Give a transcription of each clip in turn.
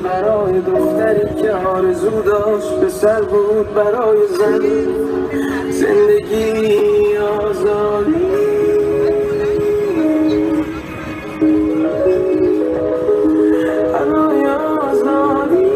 برای دختری که آرزو داشت به سر بود برای زن زندگی آزادی برای آزادی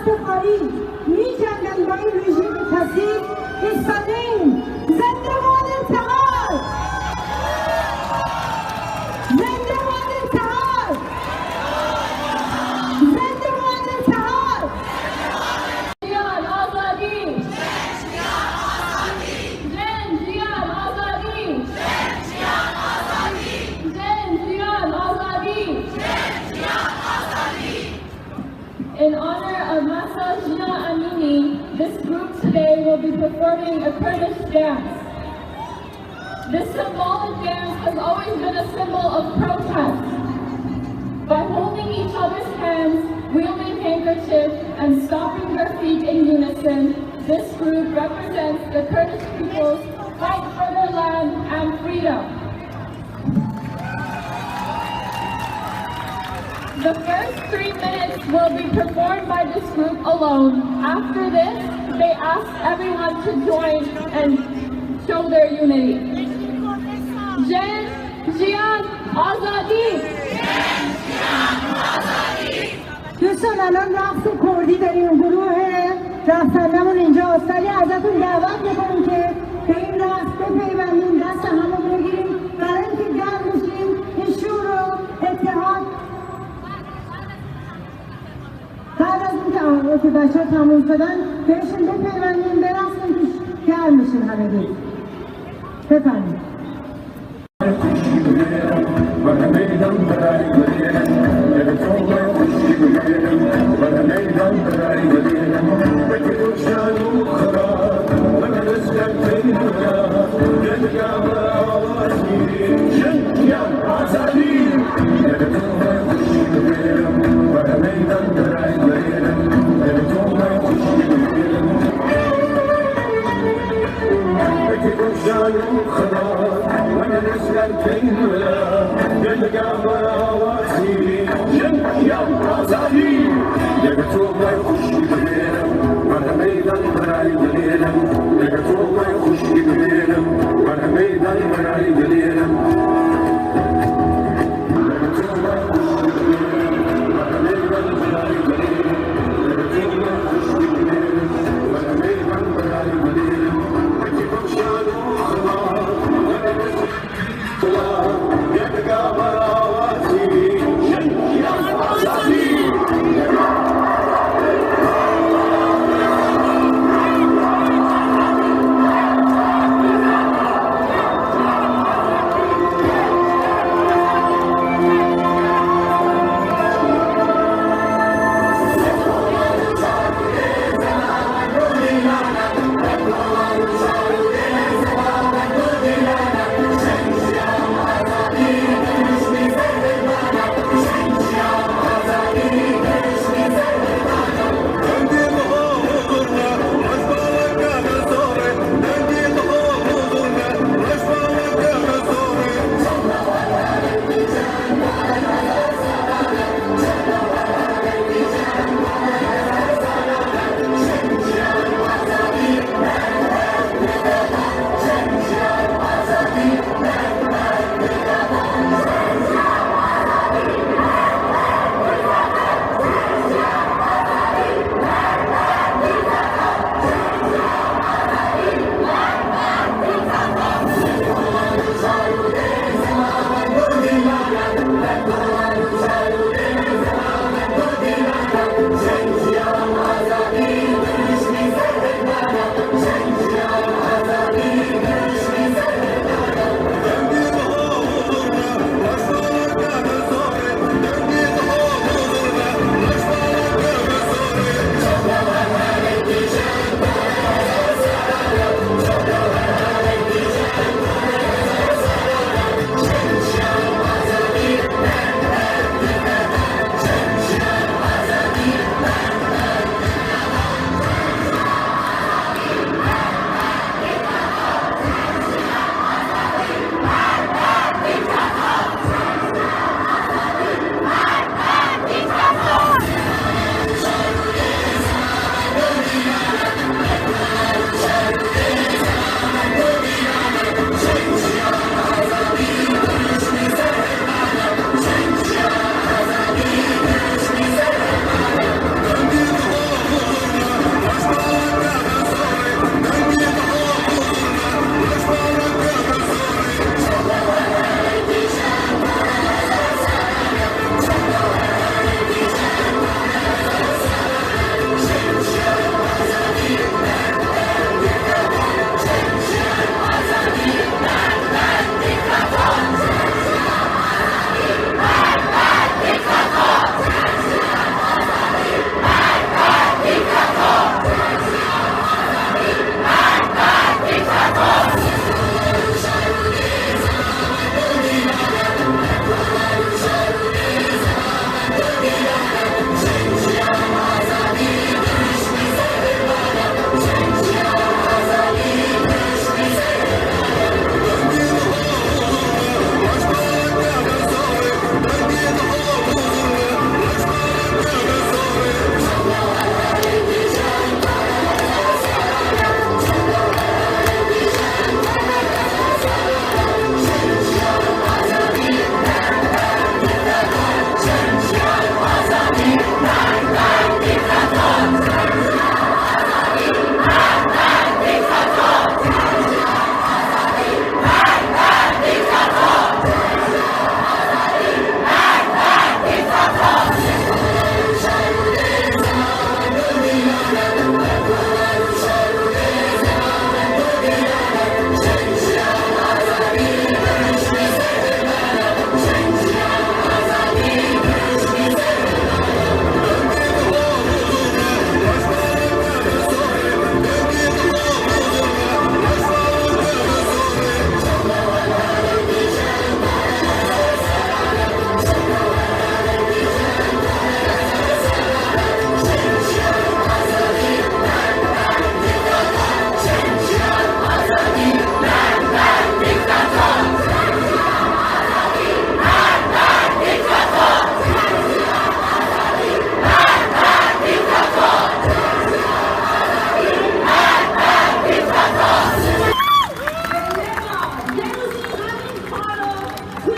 افتخاری می‌جنگند با این رژیم کثیف، ایستاده‌ایم. زنده باد اتحاد! زنده باد اتحاد! زنده باد اتحاد! جیان آزادی! جن جیان آزادی! جن جیان آزادی! In honor of Masa Jina Amini, this group today will be performing a Kurdish dance. This symbolic dance has always been a symbol of protest. By holding each other's hands, wielding handkerchiefs, and stomping their feet in unison, this group represents the Kurdish people's fight for their land and freedom. The first 3 minutes will be performed by this group alone. After this, they ask everyone to join and show their unity. Jen, Jian, Azadi! دوستان الان رقص کردی داریم، گروه رقصندمون اینجاست، ولی ازتون دعوت میکنیم که به این رقص بپیوندیم، دست همو بگیریم برای اینکه گرم بشیم، این شور و اتحاد. بعد از اینکه بچه‌ها تموم شدن بهشون بپیوندیم، برقصیم که گرم بشیم همگی. بفرمایید.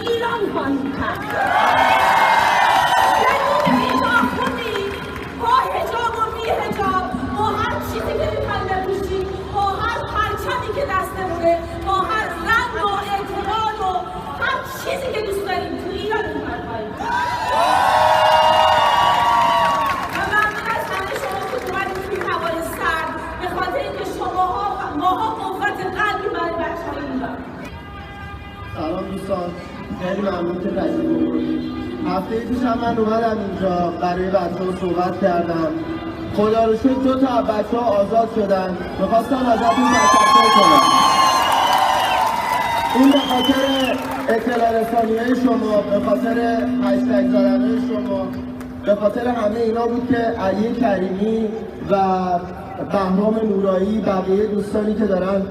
ایران خواهیم کرد. بدون هیچ با حجاب و بی حجاب، با هر چیزی که میخوایم بپوشیم، با هر پرچمی که دستمونه، با هر رنگ و اعتراض و هر چیزی که دوست داریم تو ایران میخوایم خواهیم کرد. و ممنون از همه شما که اومدید توی هوای سرد به خاطر اینکه ماها قوت قلبی برای بچه‌های ایران. سلام دوستان، خیلی ممنون که تشریف آوردید. هفته پیش هم من اومدم اینجا برای بچه‌ها صحبت کردم. خدا رو شکر 2 تا از بچه‌ها آزاد شدن. می‌خواستم ازتون تشکر کنم. این به خاطر اطلاع رسانی‌های شما، به خاطر هشتگ زدن‌های شما، به خاطر همه اینا بود که علی کریمی و بهرام نورایی، بقیه دوستانی که دارن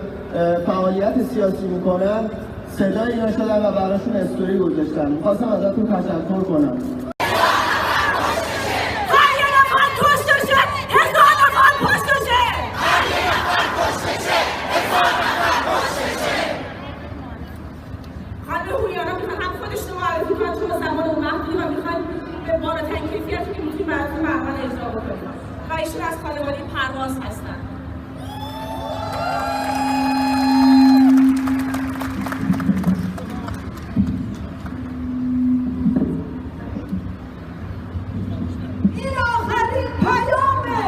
فعالیت سیاسی میکنن صدای اینا شدن و براشون استوری گذاشتن. میخواستم ازتون تشکر کنم. ایشون از خانواده پرواز هستن. این آخرین پیامه،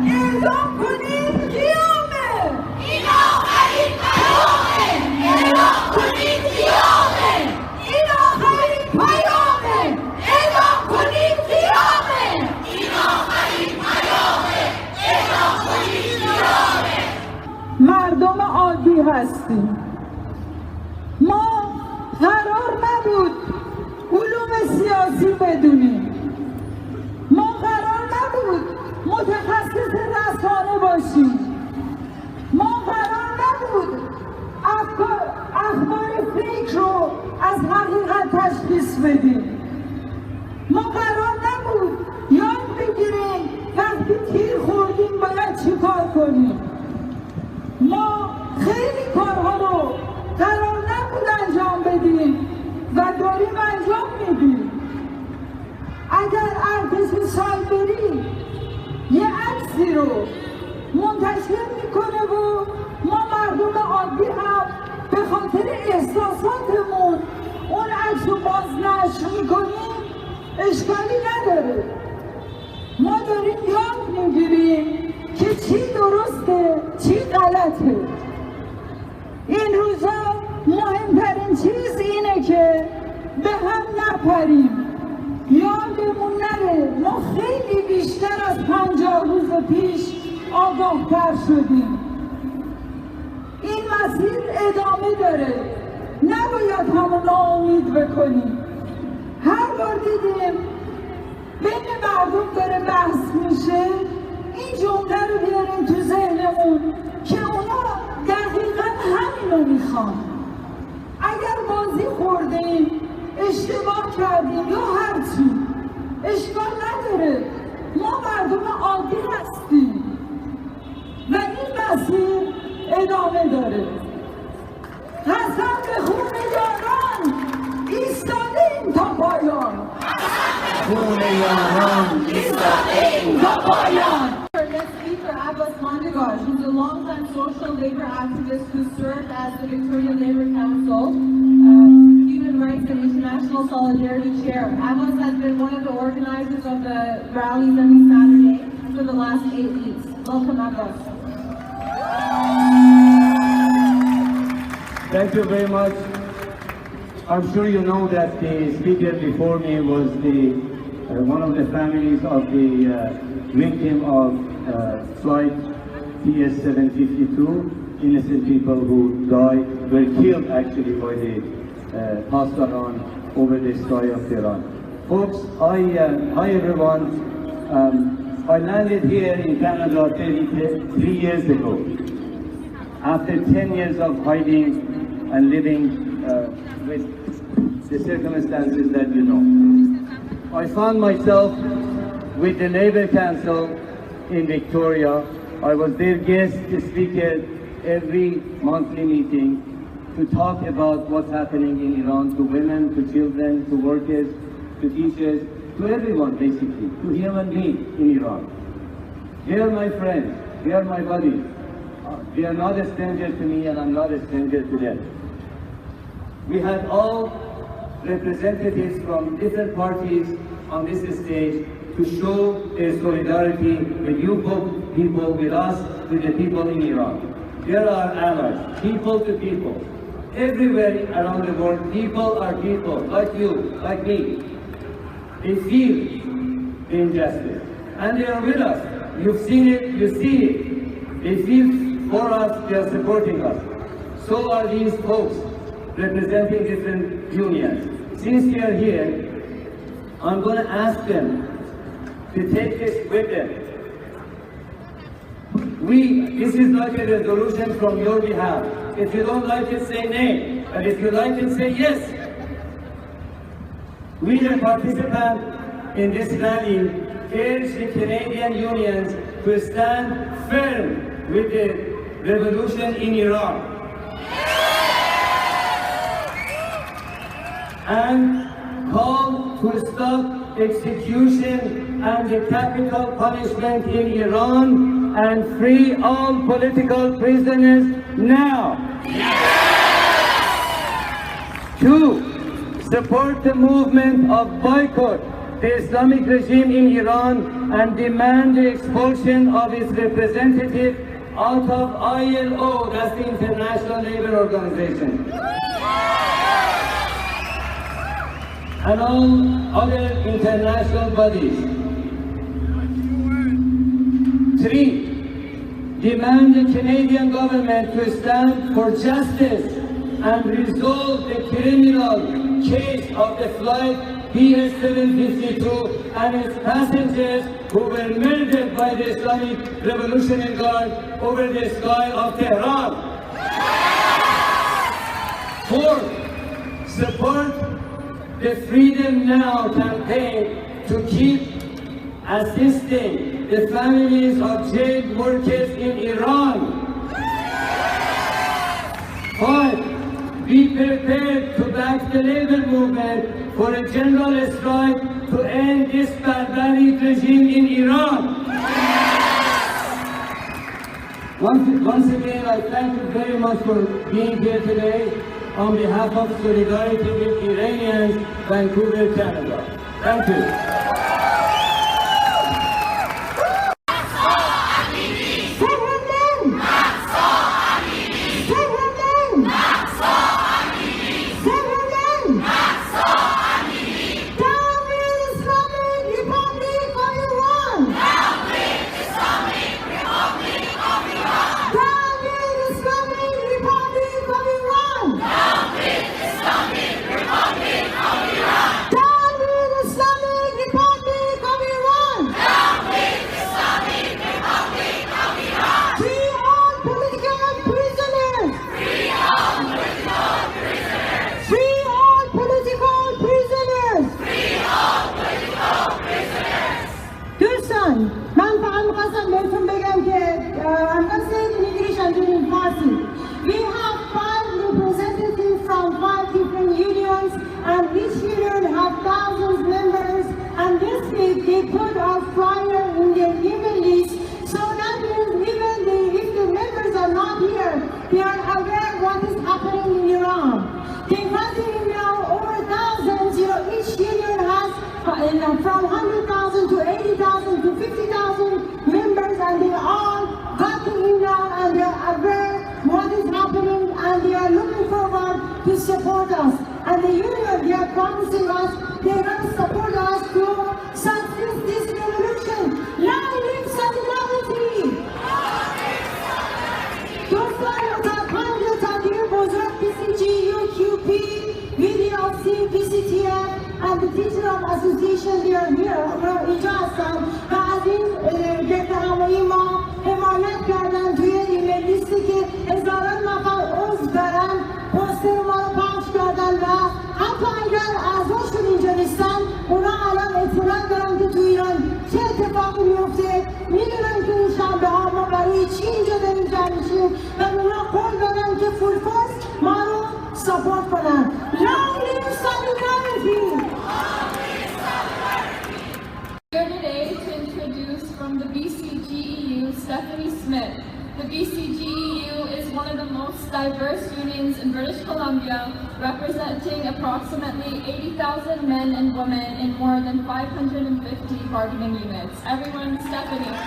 اعلام کنید قیامه. این آخرین پیامه، اعلام کنید قیامه. این آخرین پیامه، اعلام کنید قیامه. این آخرین مردم عادی هستیم. ما قرار نبود علوم سیاسی بدونیم. ما قرار نبود متخصص رسانه باشیم. ما قرار نبود اخبار فیک رو از حقیقت تشخیص بدیم. ما قرار نبود یاد بگیریم وقتی تیر خوردیم باید چی کار کنیم. ما خیلی کارها رو قرار نبود انجام بدیم و داریم انجام میدیم. اگر ارتش سایبری یه عکسی رو منتشر میکنه و ما مردم عادی هم به خاطر احساساتمون اون عکس رو باز نشر میکنیم، اشکالی نداره. ما داریم یاد میگیریم که چی درسته چی غلطه. این روزا مهمترین چیز اینه که به هم نپریم، یادمون نره ما خیلی بیشتر از 50 روز پیش آگاه‌تر شدیم. این مسیر ادامه داره، نباید همو ناامید بکنیم. هر بار دیدیم بین مردم داره بحث میشه، این جمله رو بیاریم تو ذهنمون که اونا دقیقاً همینو میخوان. اگر بازی خوردیم، اشتباه کردیم یا هر چی، اشکال نداره. ما مردم عادی هستیم و این مسیر ادامه داره. قسم به خون یاران ایستادیم تا پایان. خون یاران ایستادیم تا پایان. Next speaker, Abbas Mondegar, who's a longtime social labor activist who served as the Victoria Labour Council, Human Rights and International Solidarity Chair. Abbas has been one of the organizers of the rallies every Saturday for the last 8 weeks. Welcome, Abbas. Thank you very much. I'm sure you know that the speaker before me was one of the families of the victim of flight PS-752. Innocent people who died, were killed actually by the Pasdaran over the sky of Tehran. Folks, hi everyone. I landed here in Canada 3 years ago. After 10 years of hiding and living with the circumstances that you know. I found myself with the Labour Council in Victoria. I was their guest speaker every monthly meeting to talk about what's happening in Iran to women, to children, to workers, to teachers, to everyone basically, to human beings in Iran. They are my friends, they are my buddies. They are not a stranger to me and I'm not a stranger to them. We had all representatives from different parties on this stage to show their solidarity with you people, with us, with the people in Iran. They are our allies, people to people. Everywhere around the world, people are people, like you, like me. They feel the injustice, and they are with us. You've seen it, you see it. They feel for us, they are supporting us. So are these folks representing different unions. Since they are here, I'm going to ask them to take this with them. This is like a resolution from your behalf. If you don't like it, say nay. But if you like it, say yes. We, the participants in this rally, urge the Canadian unions to stand firm with the revolution in Iran. And call to stop execution and the capital punishment in Iran and free all political prisoners now. Yes! 2. Support the movement of boycott the Islamic regime in Iran and demand the expulsion of its representative out of ILO, that's the International Labour Organization. And all other international bodies. 3. Demand the Canadian government to stand for justice and resolve the criminal case of the flight PS752 and its passengers who were murdered by the Islamic Revolutionary Guard over the sky of Tehran. 4. Support the Freedom Now campaign to keep assisting the families of jailed workers in Iran. 5. Be prepared to back the labor movement for a general strike to end this barbaric regime in Iran. Once again, I thank you very much for being here today on behalf of Solidarity with Iranians, Vancouver, Canada. Thank you. We have 5 representatives from 5 different unions, and each union has thousands of members. And this week they put our flyer in their email list, so that means even if the members are not here, they are aware what is happening in Iran. They got the email over thousands. Each union has from 100,000 to 80,000 to 50,000 members, and they all got the email and they are aware what is happening, and they are looking forward to support us. And the union, they are promising us they are going to support us to succeed this revolution. Long live solidarity! دوستان متحد تغییر بزرگ PCGUQP, VDLC, PCTF, and the Teacher of Association, they are here. اینجا هستن و از این گردهمایی ما حمایت کردن توی ایمیل لیستی که هزاران نفر عضو دارن، پوستر ما رو پخش کردن و حتی اگر اعضاشون اینجا نیستن، اونا الان اطلاع دارن که تو ایران چه اتفاقی میفته، میدونن که این شنبه ها ما برای چی اینجا داریم جمع میشیم و اونا قول دادن که فول فورس ما رو most diverse unions in British Columbia, representing approximately 80,000 men and women in more than 550 bargaining units. Everyone, Stephanie.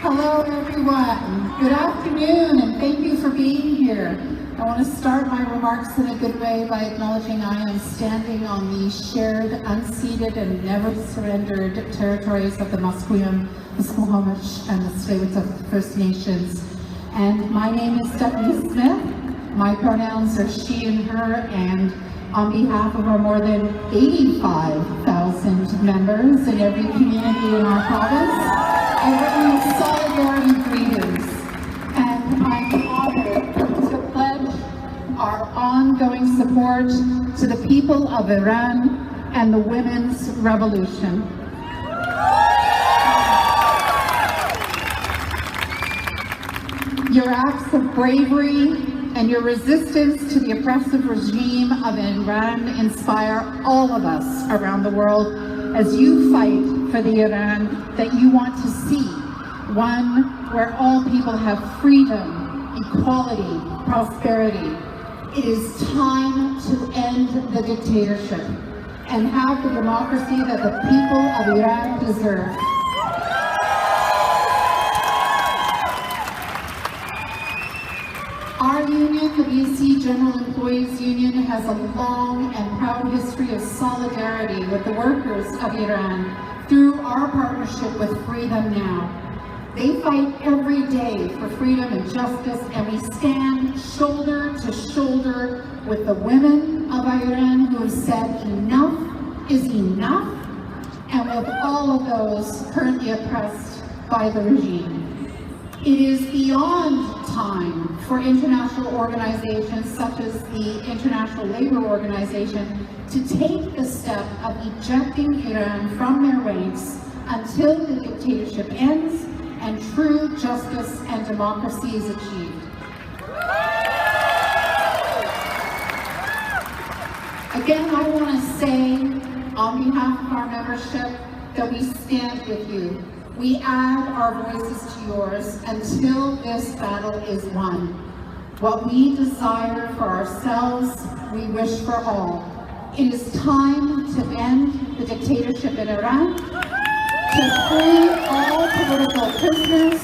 Hello everyone, good afternoon and thank you for being here. I want to start my remarks in a good way by acknowledging I am standing on the shared, unceded and never surrendered territories of the Musqueam, the Squamish and the Tsleil-Waututh First Nations. And my name is Stephanie Smith. My pronouns are she and her, and on behalf of our more than 85,000 members in every community in our province, I bring you solidarity greetings, and I'm honored to pledge our ongoing support to the people of Iran and the women's revolution. Your acts of bravery and your resistance to the oppressive regime of Iran inspire all of us around the world as you fight for the Iran that you want to see, one where all people have freedom, equality, prosperity. It is time to end the dictatorship and have the democracy that the people of Iran deserve. Our union, the BC General Employees Union, has a long and proud history of solidarity with the workers of Iran through our partnership with Freedom Now. They fight every day for freedom and justice, and we stand shoulder to shoulder with the women of Iran who have said enough is enough, and with all of those currently oppressed by the regime. It is beyond time for international organizations such as the International Labour Organization to take the step of ejecting Iran from their ranks until the dictatorship ends and true justice and democracy is achieved. Again, I want to say on behalf of our membership that we stand with you. We add our voices to yours until this battle is won. What we desire for ourselves, we wish for all. It is time to end the dictatorship in Iran, to free all political prisoners,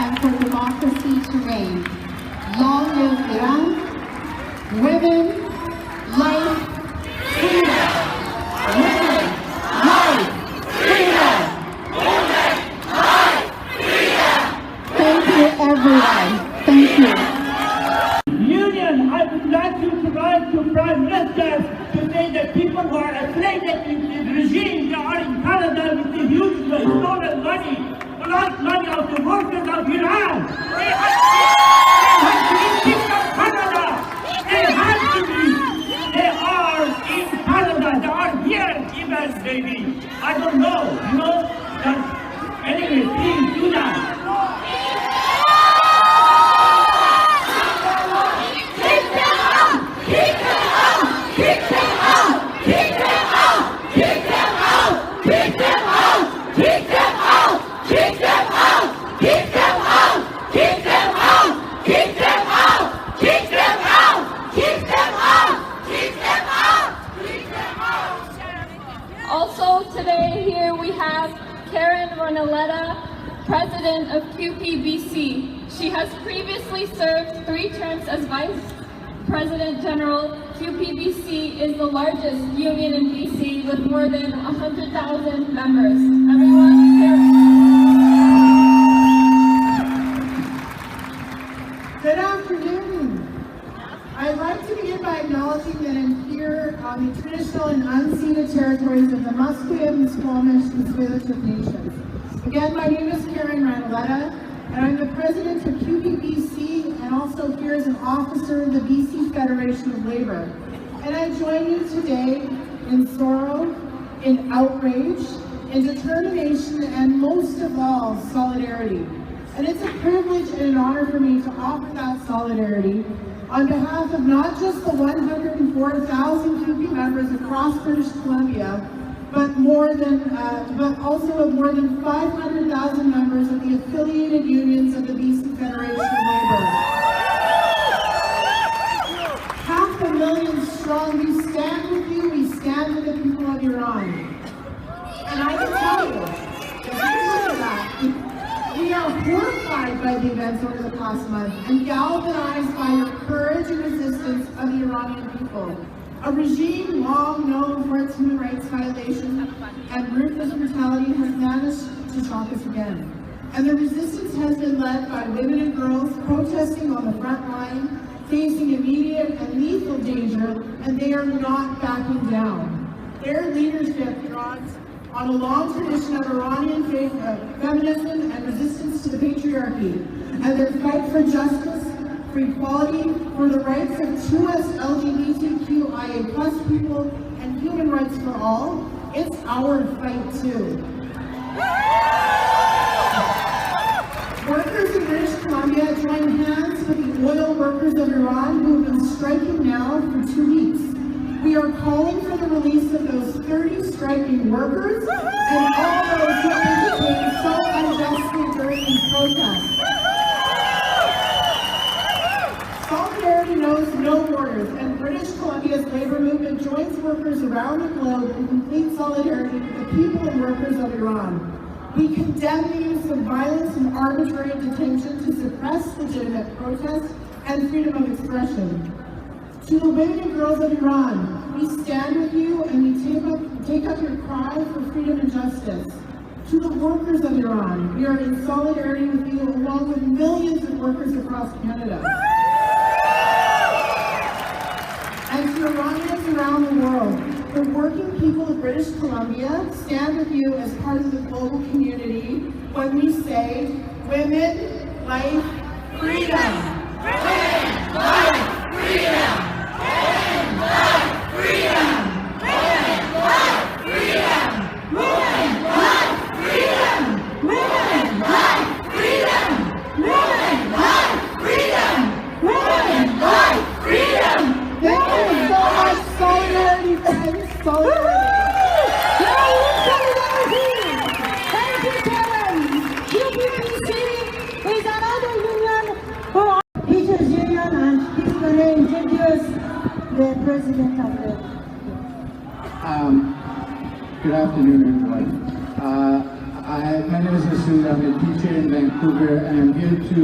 and for democracy to reign. Long live Iran, women, life, freedom. Women, life, freedom. Women, life, freedom. Thank you, everyone. Thank you. Union, I would like you to write to Prime Minister to say that people who are afraid of the regime, they are in Canada with the huge stolen money, blood money of the workers of Iran. They have to be kicked out of Canada. They have to be. They are in Canada. They are here even, maybe. I don't know, you know. Anyway, please do that. Also today here we have President of QPBC. She has previously served 3 terms as Vice President General. QPBC is the largest union in BC with more than 100,000 members. Everyone here. Good afternoon. I'd like to begin by acknowledging that I'm here on the traditional and unceded territories of the Musqueam, Squamish, and Tsleil-Waututh Nations. Again, my name is Karen Ranaletta, and I'm the president of QPBC and also here as an officer of the BC Federation of Labour. And I join you today in sorrow, in outrage, in determination, and most of all, solidarity. And it's a privilege and an honor for me to offer that solidarity on behalf of not just the 104,000 QP members across British Columbia, but also of more than 500,000 members of the affiliated unions of the BC Federation of Labour. 500,000 strong, we stand with you, we stand with the people of Iran. And I can tell you, because of that, we are horrified by the events over the past month and galvanized by your courage and resistance of the Iranian people. A regime long known for its human rights violations and ruthless brutality has managed to shock us again. And the resistance has been led by women and girls protesting on the front line, facing immediate and lethal danger, and they are not backing down. Their leadership draws on a long tradition of Iranian feminism and resistance to the patriarchy, and their fight for justice, for equality, for the rights of true LGBTQIA+ people, and human rights for all. It's our fight too. Workers in British Columbia join hands with the oil workers of Iran who have been striking now for 2 weeks. We are calling for the release of those 30 striking workers and all those who have been detained so unjustly during these protests. Solidarity knows no borders, and British Columbia's labor movement joins workers around the globe in complete solidarity with the people and workers of Iran. We condemn the use of violence and arbitrary detention to suppress legitimate protest and freedom of expression. To the women and girls of Iran, we stand with you and we take up your cry for freedom and justice. To the workers of Iran, we are in solidarity with you along with millions of workers across Canada. And to Iranians around the world, the working people of British Columbia stand with you as part of the global community when we say, women, life, freedom! Women, life, freedom! Women, life, freedom! Women, life, freedom! Women, life, freedom! Women, life, freedom! Women, life, freedom! Women, life, freedom! Thank you so much, solidarity, friends, solidarity! Thank you, Karen! UPPC is another union for teachers union, and he's going to introduce the president of the... Good afternoon, everyone. My name is Masood. I'm a teacher in Vancouver, and I'm here to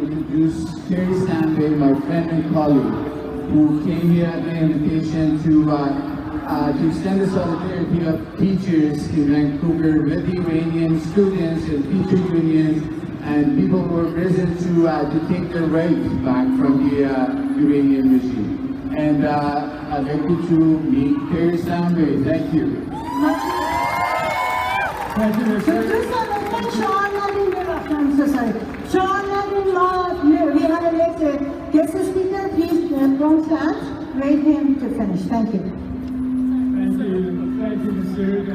introduce Terry Stanley, my friend and colleague, who came here at my invitation to extend the solidarity of teachers in Vancouver with the Iranian students and teacher unions and people who have risen to take their rights back from the Iranian regime. And I'd like you to meet Terry Stanley. Thank you. Sean Ladin, I'm so sorry. Sean Ladin, we have elected guest speaker. Please don't stand. Wait him to finish. Thank you. Thank you, Masood.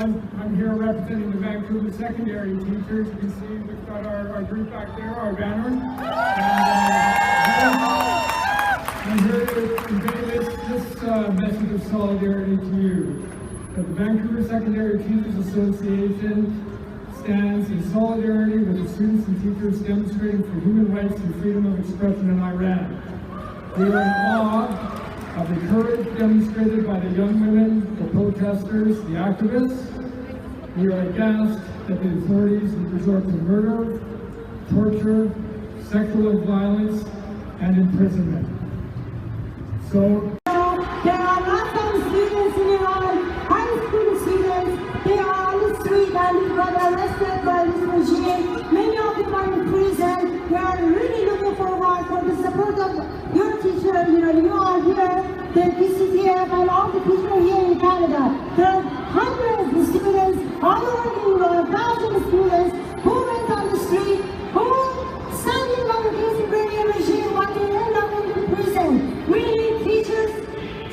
And I'm here representing the Vancouver secondary teachers. You can see we've got our group back there, our banner. And I'm here to convey this message of solidarity to you. The Vancouver Secondary Teachers Association stands in solidarity with the students and teachers demonstrating for human rights and freedom of expression in Iran. We are in awe of the courage demonstrated by the young women, the protesters, the activists. We are aghast that the authorities would resort to murder, torture, sexual violence, and imprisonment. So, there are lots of students in Iran, high school students, they are on the street and they got arrested by this regime. Many of them are in prison. We are really looking forward for the support of your teacher. You are here, the BCTF, and all the people here in Canada. There are hundreds of students all over the world, thousands of students who went on the street, who standing up against the Iranian regime, but they end up in prison. We need teachers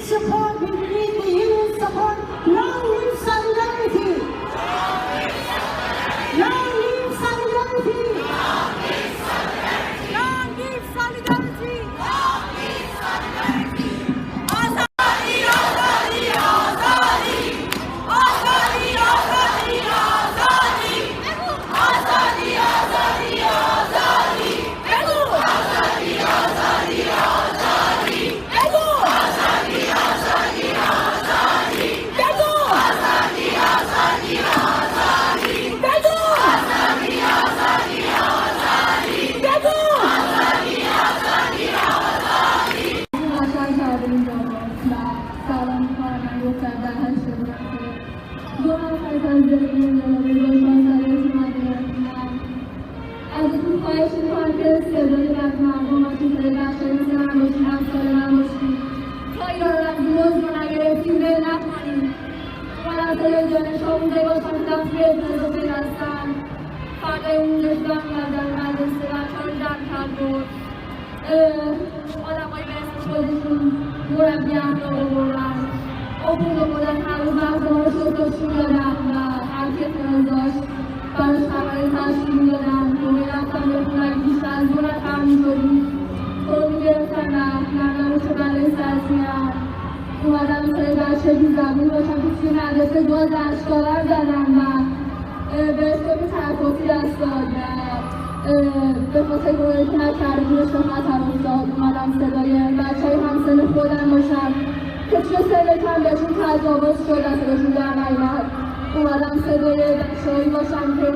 support, we need the union support. Long live solidarity! Long live solidarity! Long live solidarity! Long live solidarity! Long live solidarity! Azadi, Azadi, Azadi! از مردم باشیم، صدای بچه‌های مثل من باشیم، همسال من باشیم تا ایران رو از این موضوع رو نگرفتیم ول نکنیم. من از صدای دانش‌ها مونده باشم که دست به اعتراض رو پیوستن. فردای اون رسیدن می‌کردن مدرسه بچه‌ها رو جمع کرد و آدم‌هایی به اسم خودشون مربی اخلاق آوردن، عقوق آوردن، هر روز مردم‌ها رو شکرشون دادن و هر کی اعتراض داشت براش خبری تشکیل می‌دادن. موقعی رفتن بخونن اگه بیشتر از 2 نفر می‌شدیم تو رو می‌گرفتن و مردمش رو برای سرس می‌رن. اومدن سر بچه بی‌زبون باشن که توی مدرسه گاز اشک‌آور زدن و به اسم ترفاتی دست داد و به خاطر گروهی که نکرده بودش به خطر افتاد. اومدم صدای بچه‌های همسن خودم باشم که توی سن کم بهشون تجاوز شد و صداشون در نیامد. اومدم صدای بچه‌هایی باشم که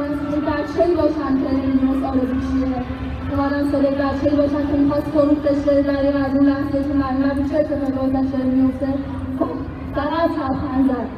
بچه‌ای باشم که نمی‌دونست آرزو چیه. اومدم صدای بچه‌ای باشم که می‌خواست فروختش بره دقیق از اون لحظه که معلوم نبود چه اتفاقی واسش داره می‌افته. فقط لبخند زد.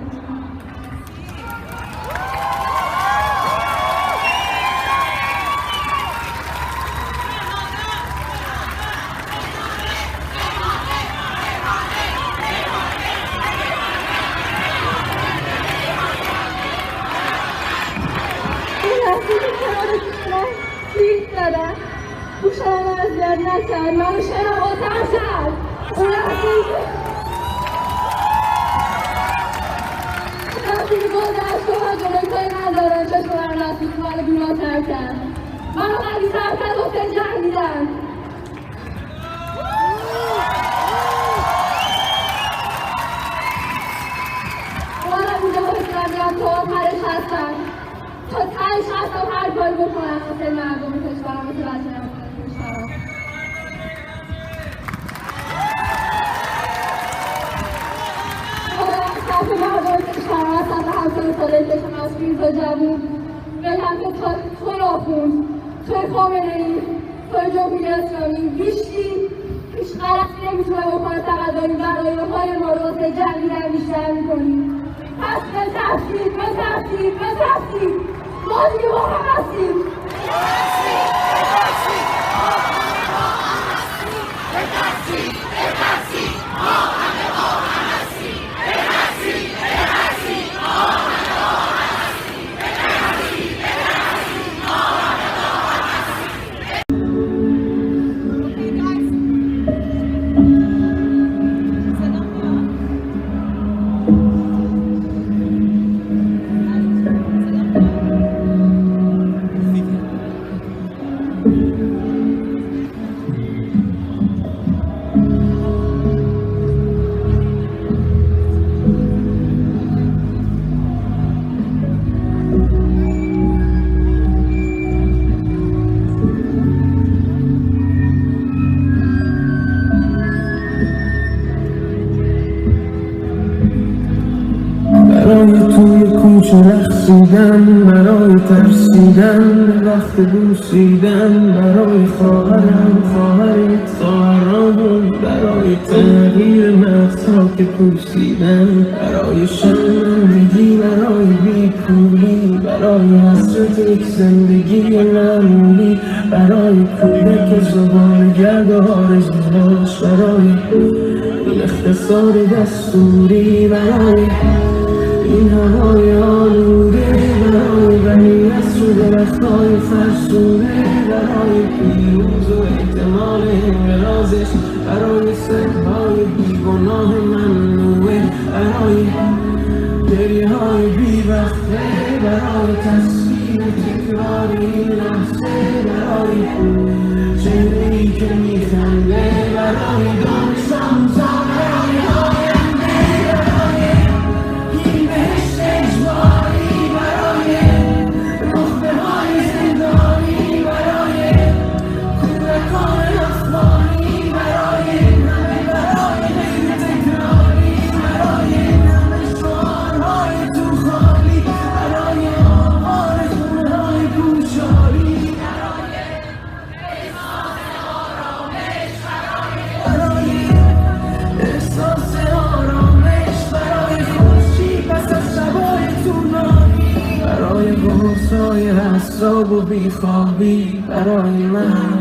گوشم از درد نکرد، منو شنواتر کرد. اون لحظه که گذشت و من جلوی کاری ندارم چشم من رفتی که منو بیماتر کرد. منو قوی‌تر کرد و حسین جنگیدن. منم اینجا حسین میگم تو آخرش هستم، تا تهش هستم هر کاری بکنم واسه مردم کشورم، واسه بچه‌ام کشورم. صرف مردم کشورم هستم به همسان ساله کشم از فیلز جوون بگم که توی آخوند، توی خامنه‌ای، توی جمهوری اسلامی هیچ غلطی نمیتونه بکنه تقداری برای ما رو واسه جنگیدن بیشتر میکنیم. پس بترسید ما دیگه با هم هستیم. برای توی کوچه رقصیدن، برای ترسیدن به وقت بوسیدن، برای خواهرت خواهرامون، برای تغییر مغزها که پوسیدن، برای شرمندگی، برای بیپولی، برای حسرت یک زندگی معمولی، برای کودک زبان گرد و آرزوهاش، برای این اختصار دستوری، برای این هوای آلوده، برای غنیمت رو درخت‌های فرسوده، برای پیروز و احتمال انقراضش، برای سگ‌های بیگناه ممنوعه، برای گریه‌های بی‌وقفه، برای تصویر تکرار این لحظه، برای چهره‌ای که می‌خنده، برای دانش آموزان، برای آینده، برای این بهشت اجباری، برای نخبه‌های زندانی، برای کودکان افغانی، برای همه، برای غیر تکراری، برای همه شعارهای تو خالی، برای آوار خونه‌های پوچالی، برای احساس آرامش، برای احساس آرامش، برای خوشی پس از شبای طولانی، برای غرصای حساب و بیخوابی، برای من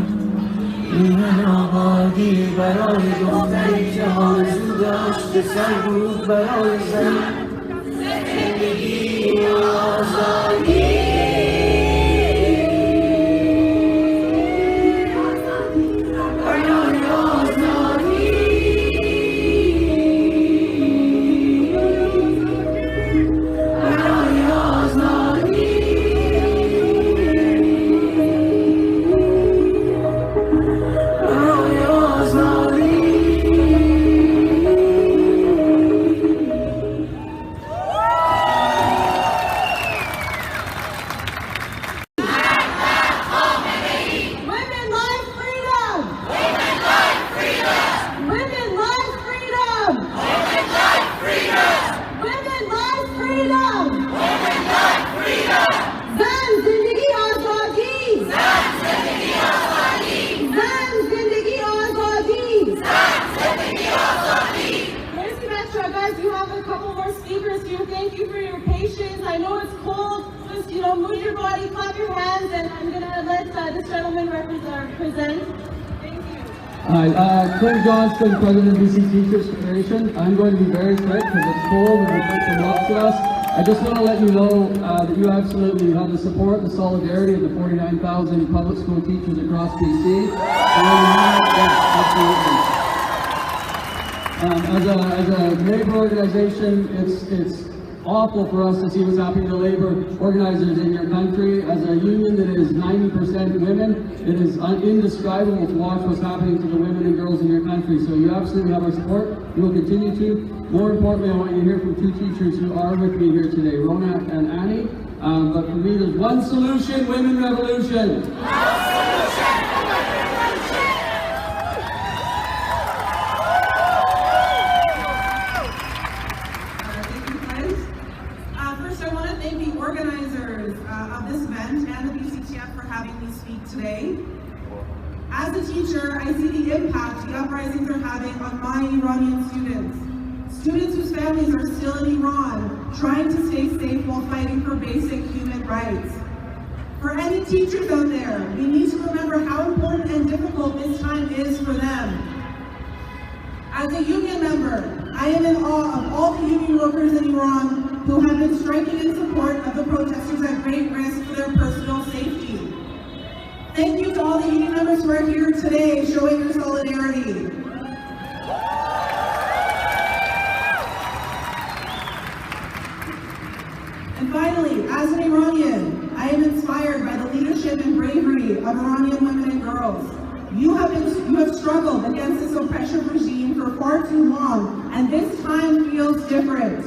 این آبادی برای دختری که آرزو داشت به سر بود برای زن زندگی و آزادی Move your body, clap your hands, and I'm going to let this gentleman present. Thank you. Hi, Clint Johnston, President of BC Teachers Federation. I'm going to be very quick because it's cold and we've got some lots of us. I just want to let you know that you absolutely have the support, the solidarity of the 49,000 public school teachers across BC. As a labor organization, it's awful for us to see what's happening to labor organizers in your country. As a union that is 90% women, it is indescribable to watch what's happening to the women and girls in your country. So you absolutely have our support. You will continue to. More importantly, I want you to hear from two teachers who are with me here today, Rona and Annie. But for me, there's one solution: women revolution. Today. As a teacher, I see the impact the uprisings are having on my Iranian students. Students whose families are still in Iran, trying to stay safe while fighting for basic human rights. For any teachers out there, we need to remember how important and difficult this time is for them. As a union member, I am in awe of all the union workers in Iran who have been striking in support of the protesters at great risk for their personal safety. Thank you to all the union members who are here today showing your solidarity. And finally, as an Iranian, I am inspired by the leadership and bravery of Iranian women and girls. You have struggled against this oppressive regime for far too long, and this time feels different.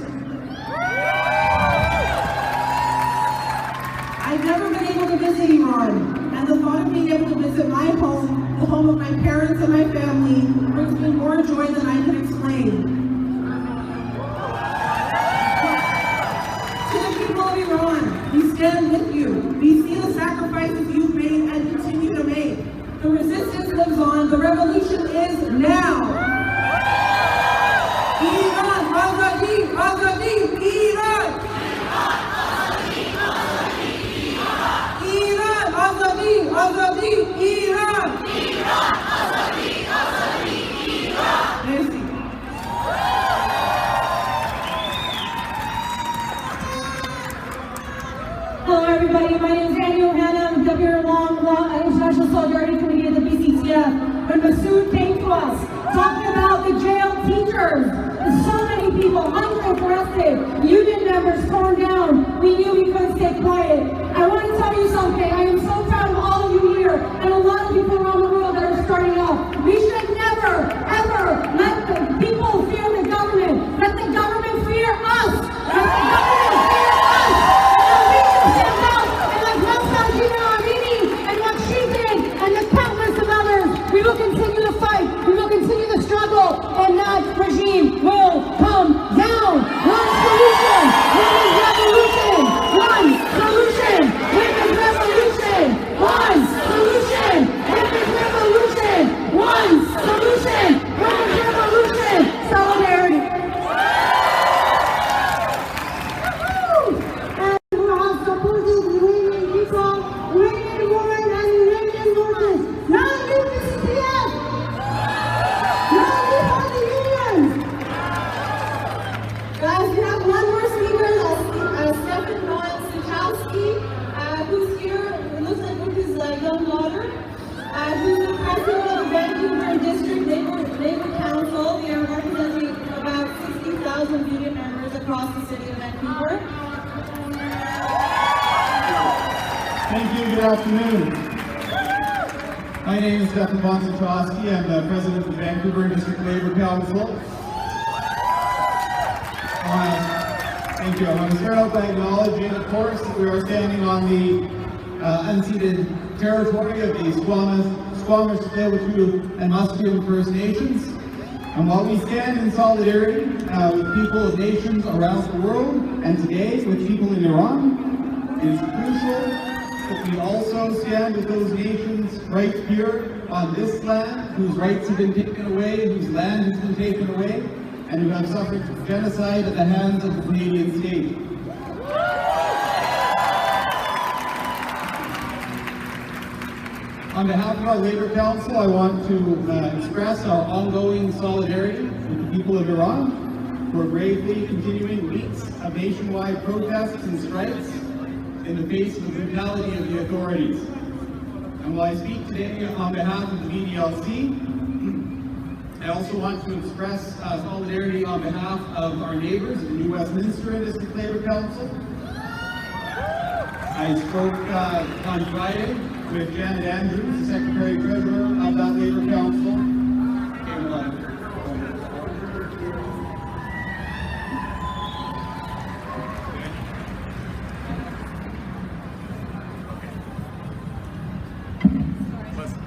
I've never been able to visit Iran. And the thought of being able to visit my home, the home of my parents and my family, brings me more joy than I can explain. To the people of Iran, we stand with you. We see the sacrifices you've made and continue to make. The resistance lives on. The revolution is now. Iran, Azadi, Azadi, Iran! Azadi, Azadi, Iran! Iran, Azadi, Azadi, Iran! Merci. Hello everybody, my name is Daniel Hanna. I'm WR International Solidarity Committee of the BCTF. When Masood came to us, talking about the jailed teachers, so many people, hundreds arrested, union members torn down, we knew we couldn't stay quiet. I want to tell you something. I am so proud of all of you here and a lot of people around the world that are starting off. We should never, ever let the people fear the government. Let the government fear us. Let the government fear us. And we should stand up and like Nasrallah Amini and what she did and the countless of others. We will continue to fight. We will continue the struggle, and that regime will come down. One solution, women's revolution. One solution, women's revolution. the City of Vancouver. Thank you. Good afternoon. My name is Stefan Bonsatrosky. I'm the president of the Vancouver District Labour Council. Thank you. I want to start out by acknowledging, of course, that we are standing on the unceded territory of the Squamish, Tsleil-Waututh, and Musqueam First Nations. And while we stand in solidarity with people of nations around the world, and today with people in Iran, it is crucial that we also stand with those nations right here on this land, whose rights have been taken away, whose land has been taken away, and who have suffered genocide at the hands of the Canadian state. On behalf of our Labour Council, I want to express our ongoing solidarity with the people of Iran, who are bravely continuing weeks of nationwide protests and strikes in the face of the brutality of the authorities. And while I speak today on behalf of the VDLC, I also want to express solidarity on behalf of our neighbours in the New Westminster District Labour Council. I spoke on Friday with Janet Andrews, the Secretary-Treasurer of that Labour Council.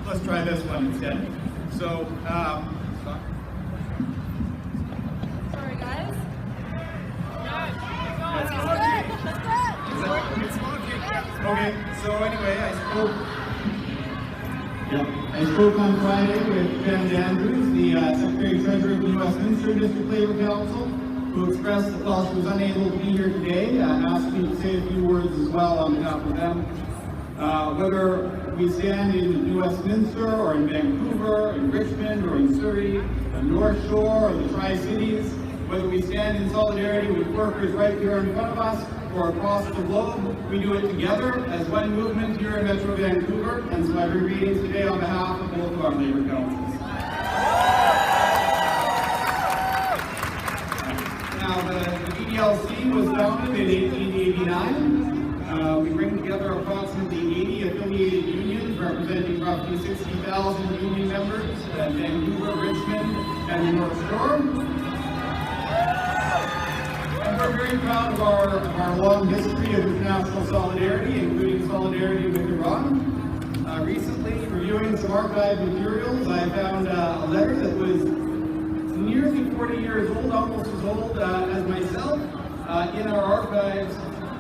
Let's try this one instead. So, Sorry, guys. okay, so anyway, I spoke on Friday with Janet Andrews, the Secretary-Treasurer of the New Westminster District Labour Council, who expressed that while she was unable to be here today, asked me to say a few words as well on behalf of them. Whether we stand in New Westminster or in Vancouver, in Richmond or in Surrey, the North Shore or the Tri-Cities, whether we stand in solidarity with workers right here in front of us or across the globe, we do it together as one movement here in Metro Vancouver, and so I bring greetings today on behalf of both of our Labour Councils. Now, the VDLC was founded in 1889. We bring together approximately 80 affiliated unions representing roughly 60,000 union members at Vancouver, Richmond, and the North Shore. And we're very proud of our long history of international solidarity, including solidarity with Iran. Recently, reviewing some archived materials, I found a letter that was nearly 40 years old, almost as old as myself, in our archives,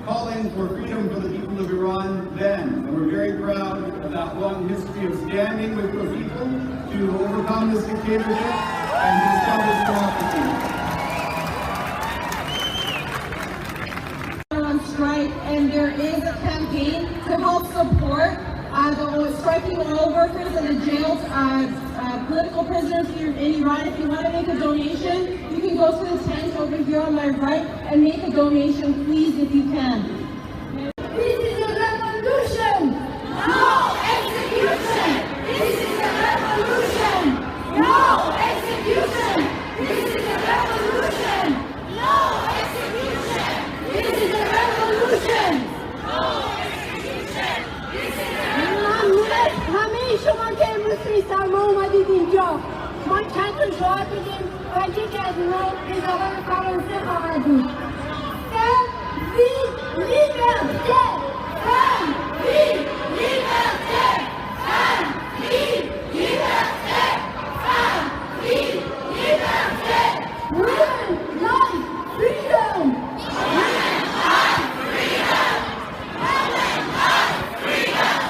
calling for freedom for the people of Iran then. And we're very proud of that long history of standing with the people to overcome this dictatorship and to establish democracy. On strike, and there is a campaign to help support the striking oil workers and the jailed political prisoners here in Iran. If you want to make a donation, you can go to the tent over here on my right and make a donation, please, if you can. This is a revolution! No execution! This is a revolution! No execution! This is a revolution! No execution! This is a revolution! No execution! This is a ممنونم همه شما که امروز توی سرما اومدید اینجا. ما چند تا شعار بگیم و یکی از اینا به زبان فرانسه خواهد بود. Liberté! Liberté! Liberté! Liberté! Women like freedom! Women like freedom! Women like freedom!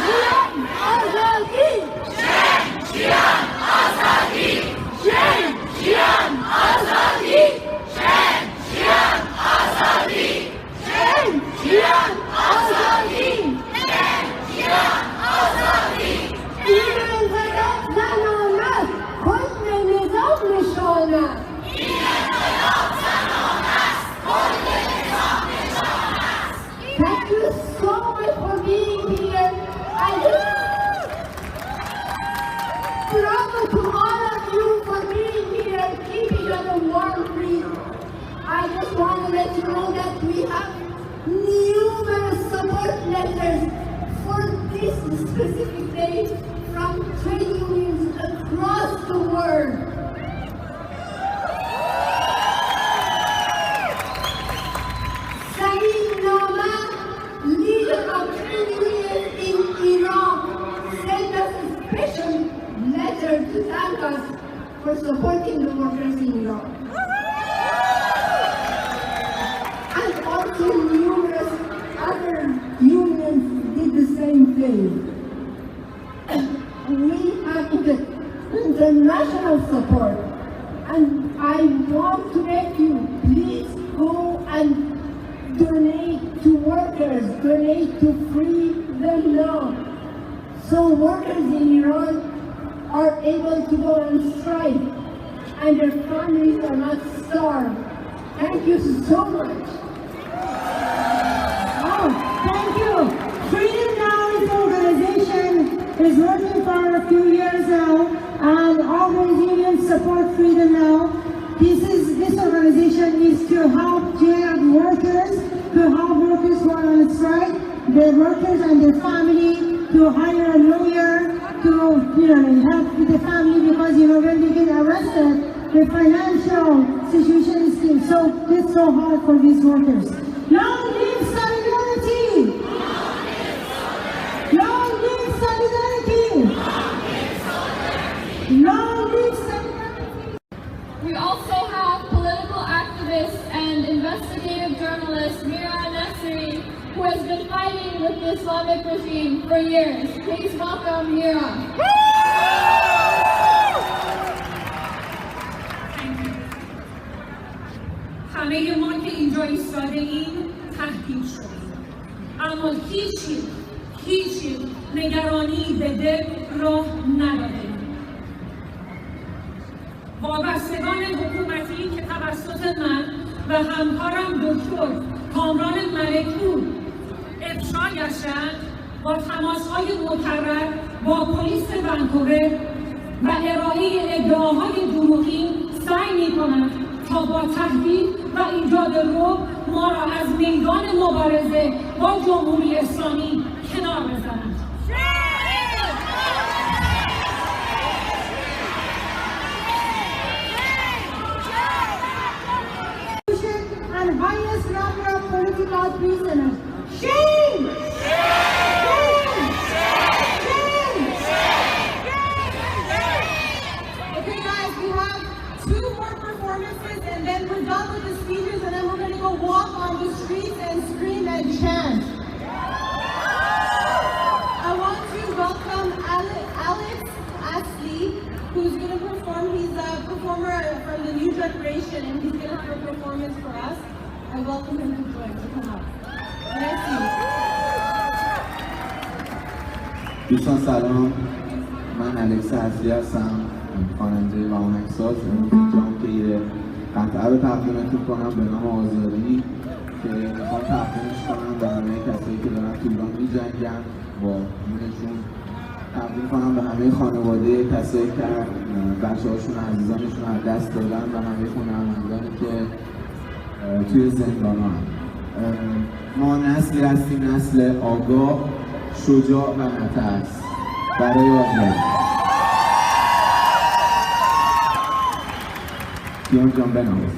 Zion Azadi! Zion Azadi! Zion Azadi! Zion Azadi! Zion Azadi! Zion Azadi! این انقلاب زنان است، حکم نظام نشان است. این انقلاب زنان است، حکم نظام نشان است. Thank you so much for being here. Bravo to all of you for being here and keeping us a warm breeze. I want to let you know that we have numerous support letters for this specific day from trade unions across the world. Saeed Nama, leader of trade unions in Iran, sent us a special letter to thank us for supporting the workers in Iran. And also numerous other unions did the same thing. We have international support, and I want to beg you, please go and donate to workers, donate to free them now, so workers in Iran are able to go on strike and their families are not starved. Thank you so much. Oh, thank you. Freedom Now is an organization is working for a few years now, and all the unions support Freedom Now. This organization is to help jailed workers, to help workers who are on strike, their workers and their family, to hire a lawyer, to help with the family, because when they get arrested, the financial situation is it's so hard for these workers. Long live solidarity! Long live solidarity! Long live solidarity! We also have political activist and investigative journalist Mira Nasri, who has been fighting with the Islamic regime for years. Please welcome Mira. همه ما که اینجا ایستاده ایم تهدید شدیم، اما هیچی نگرانی به دل راه نداده. وابستگان حکومتی که توسط من و همکارم دکتر کامران ملکپور افشا گشتند، با تماس‌های مکرر با پلیس ونکوور و ارائه ادعاهای دروغین سعی می‌کنند تا با تهدید و ایجاد رعب ما را از میدان مبارزه با جمهوری اسلامی کنار بزنند. And highest number of political prisoners. Shame! Okay guys, we have 2 more performances and then we're done with the speeches and then we're going to go walk on the streets and scream and chant. I want to welcome Alex Astley, who's going to perform. He's a performer from the new generation and he's going to have a performance for us. I welcome him to join, to come up. Merci. دوستان سلام، من الکس اصلی هستم، خواننده و آهنگساز. اینجام که یه قطعه رو تقدیمتون کنم به نام آزادی که میخوام تقدیمش کنم به همه کسایی که دارن تو ایران می‌جنگن، با اینشون تقدیم کنم به همه خانواده کسایی که بچه‌هاشون عزیزانشون از دست دادن و همه هنرمندانی که توی زندان ها هم. ما نسلی هستیم، نسل آگاه، شجاع و مترس برای آزادی. کیان جان بنواز.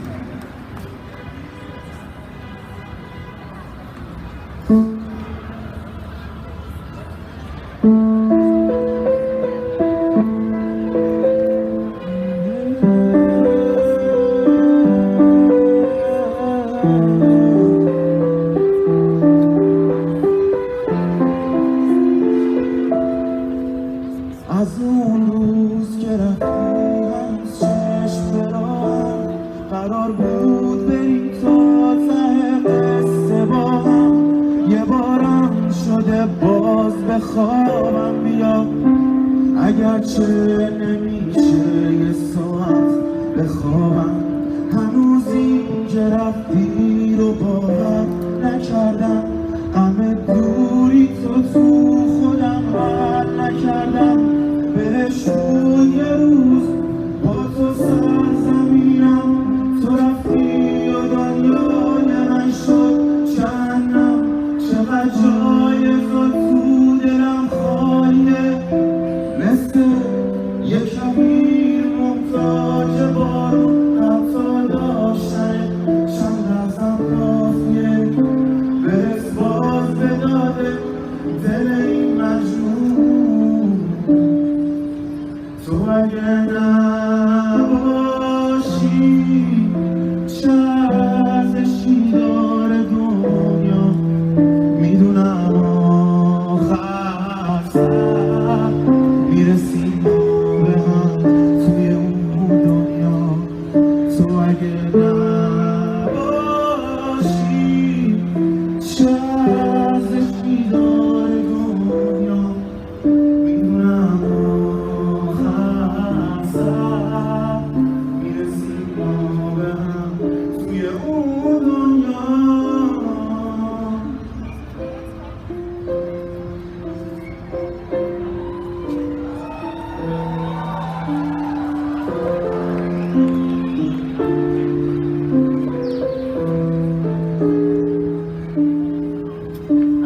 از اون روز که رفتی هنوز چشم براهم، قرار بود بریم تا ته قصه با هم. یه بارم شده باز بخوابم بیا، اگرچه نمیشه یه ساعت بخوابم. هنوز این که رفتی رو باور نکردم، غم دوری تو خودم حل نکردم. بهش یه روز با تو سرزمینم، تو رفتی و دنیا اگه نباشی چه ارزشی داره دنیا میدونم آخر سر میرسیم به هم توی اون دنیا تو اگه نباشی چه ارزشی داره دنیا میدونم آخر سر میرسیم به هم توی اون دنیا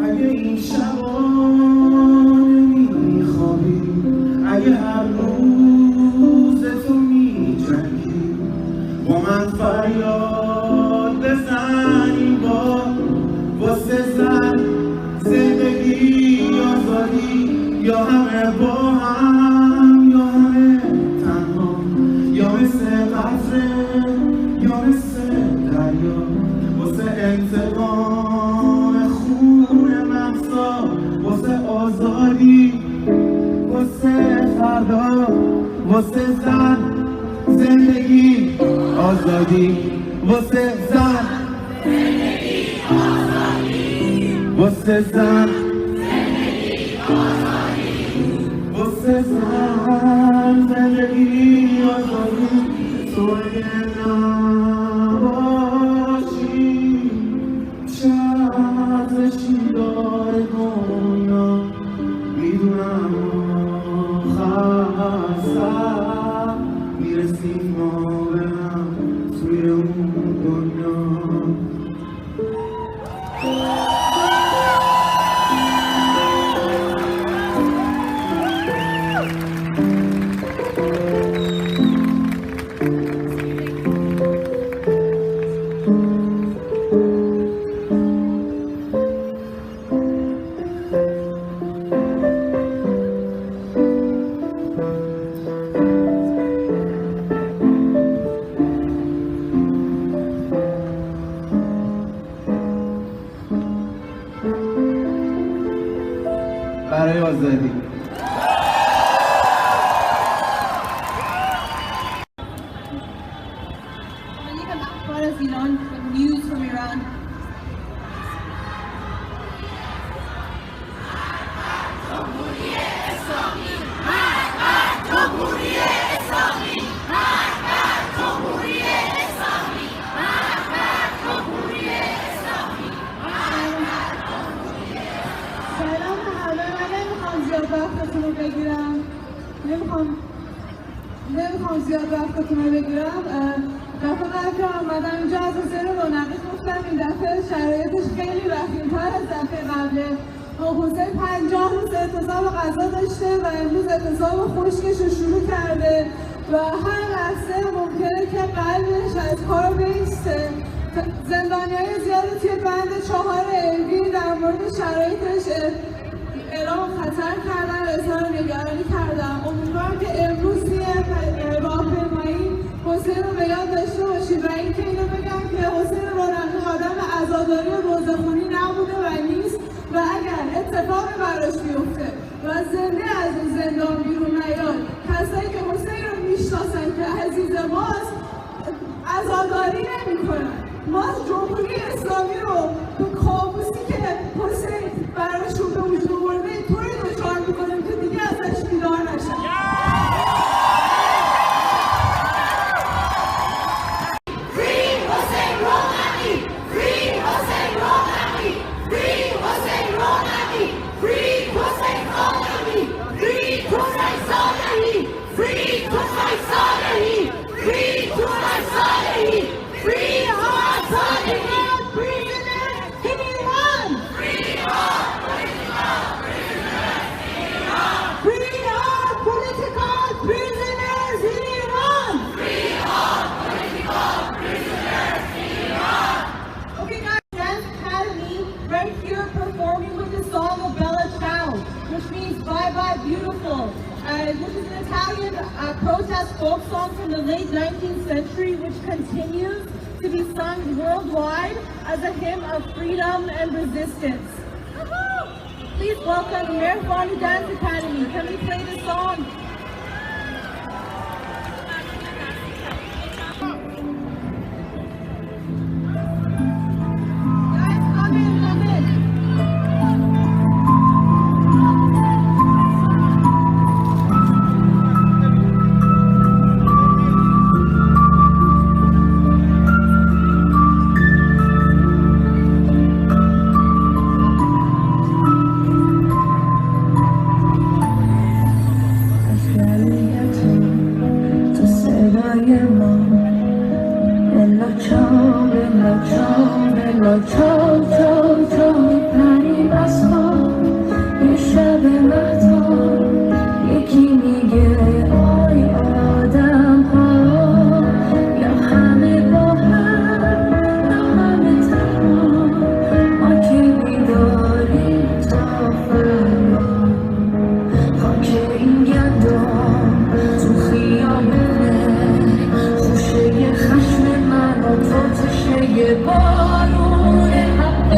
اگه این شبا نمیخوابی اگه هر روز تو میجنگی با من فریاد بزنی واسه زن زندگی آزادی یا همه با هم یا همه تنها یا مثل قطره یا مثل دریا واسه انتقام خون مهسا واسه آزادی واسه فردا واسه زن زندگی آزادی واسه زن زندگی آزادی واسه زن زندگی آزادی واسه زن زندگی آزادی تو اگه نباشی چه ارزشی داره دنیا میدونم آخر سر میرسیم ما به هم توی اون دنیا برای آزادی Part of Iran, news from Iran. نمیخوام زیاد وقتتون رو بگیرم. دفعه قبل که آمدم اینجا از حسین رونقی گفتم این دفعه شرایطش خیلی وخیم‌تر از دفعه قبله. حسین 50 روز اعتصاب غذا داشته و امروز اعتصاب خشکش رو شروع کرده و هر لحظه ممکنه که قلبش از کار بیسته. زندانیای زیادی توی بند 4 الوی در مورد شرایطش اعلام خطر کردن و اظهار نگرانی کردن. امیدوارم که امروز توی راهپیمایی حسین رو به یاد داشته باشید و اینکه اینو بگم که حسین رونقی آدم عزاداری و روزخونی نبوده و نیست و اگر اتفاقی براش بیفته و زنده از اون زندان بیرون نیاد کسایی که حسین رو میشناسن که عزیز ماست عزاداری نمی‌کنن. ما جمهوری اسلامی رو به کابوسی که حسین براشون به وجود آورده اینطوری دچار می‌کنیم که دیگه ازش بیدار نشن. Free protest folk song from the late 19th century which continues to be sung worldwide as a hymn of freedom and resistance. Please welcome Mehrbani Dance Academy. Can we play the song? Guys, come in, come in. بارون حق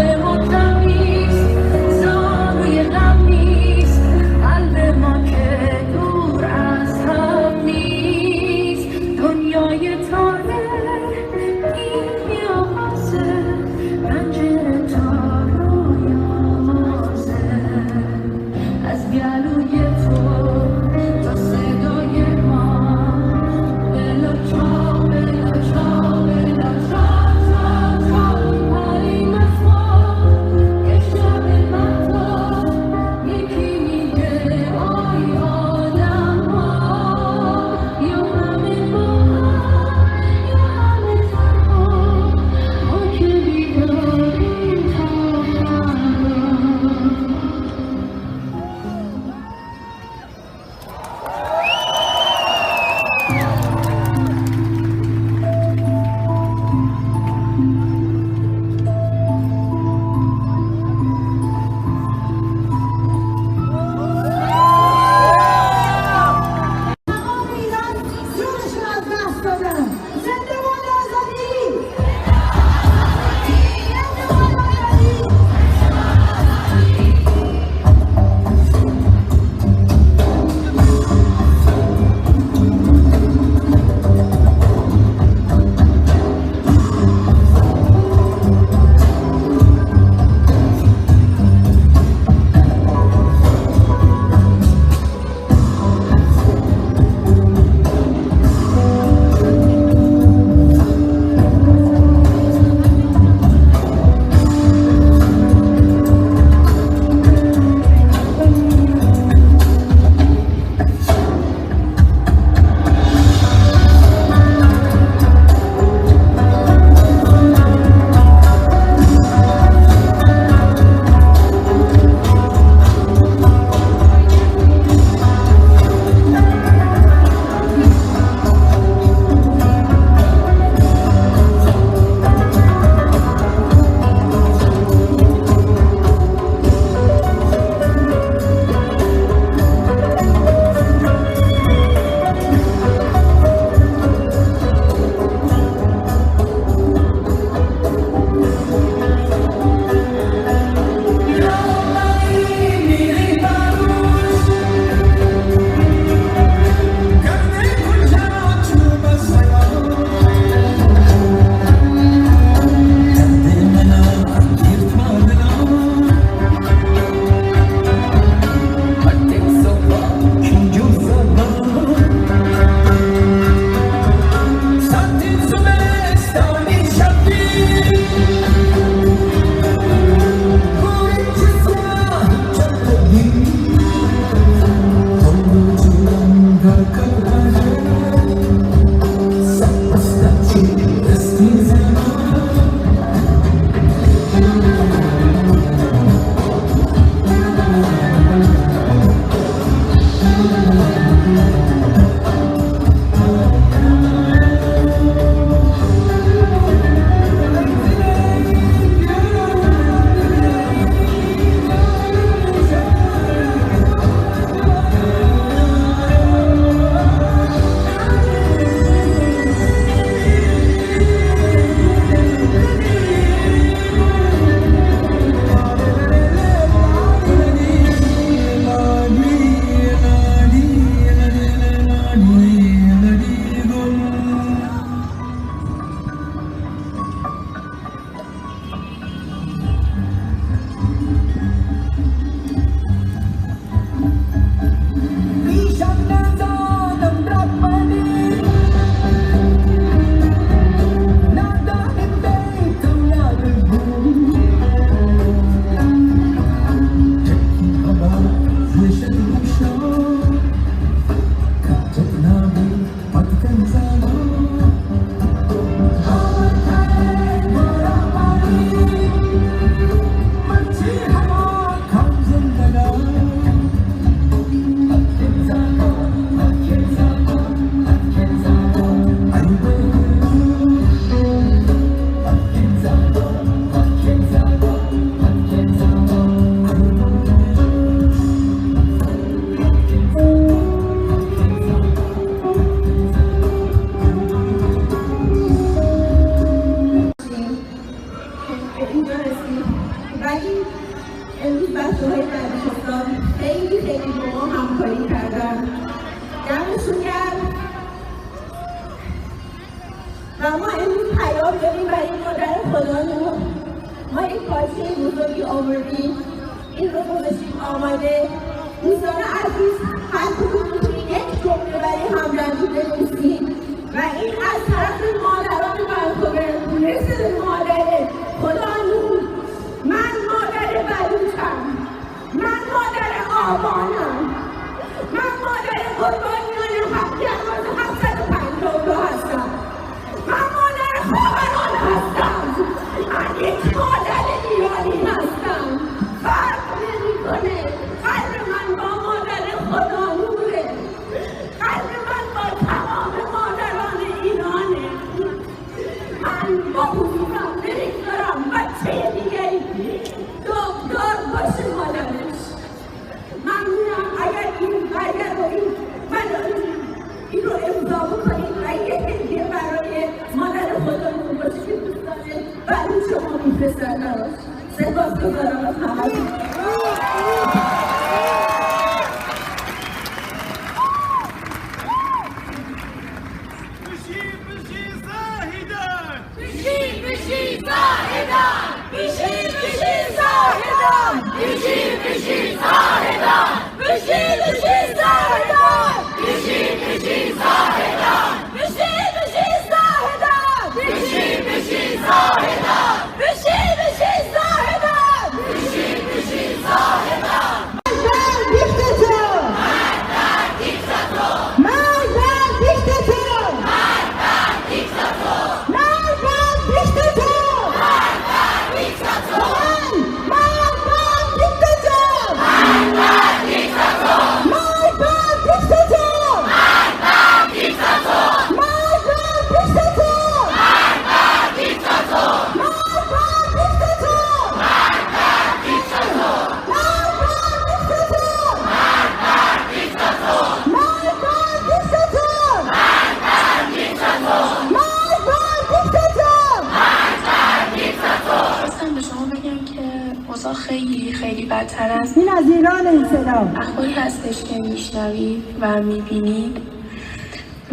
خیلی بدتر است. این از ایران این صدا. اخباری هستش که میشنوید و میبینید.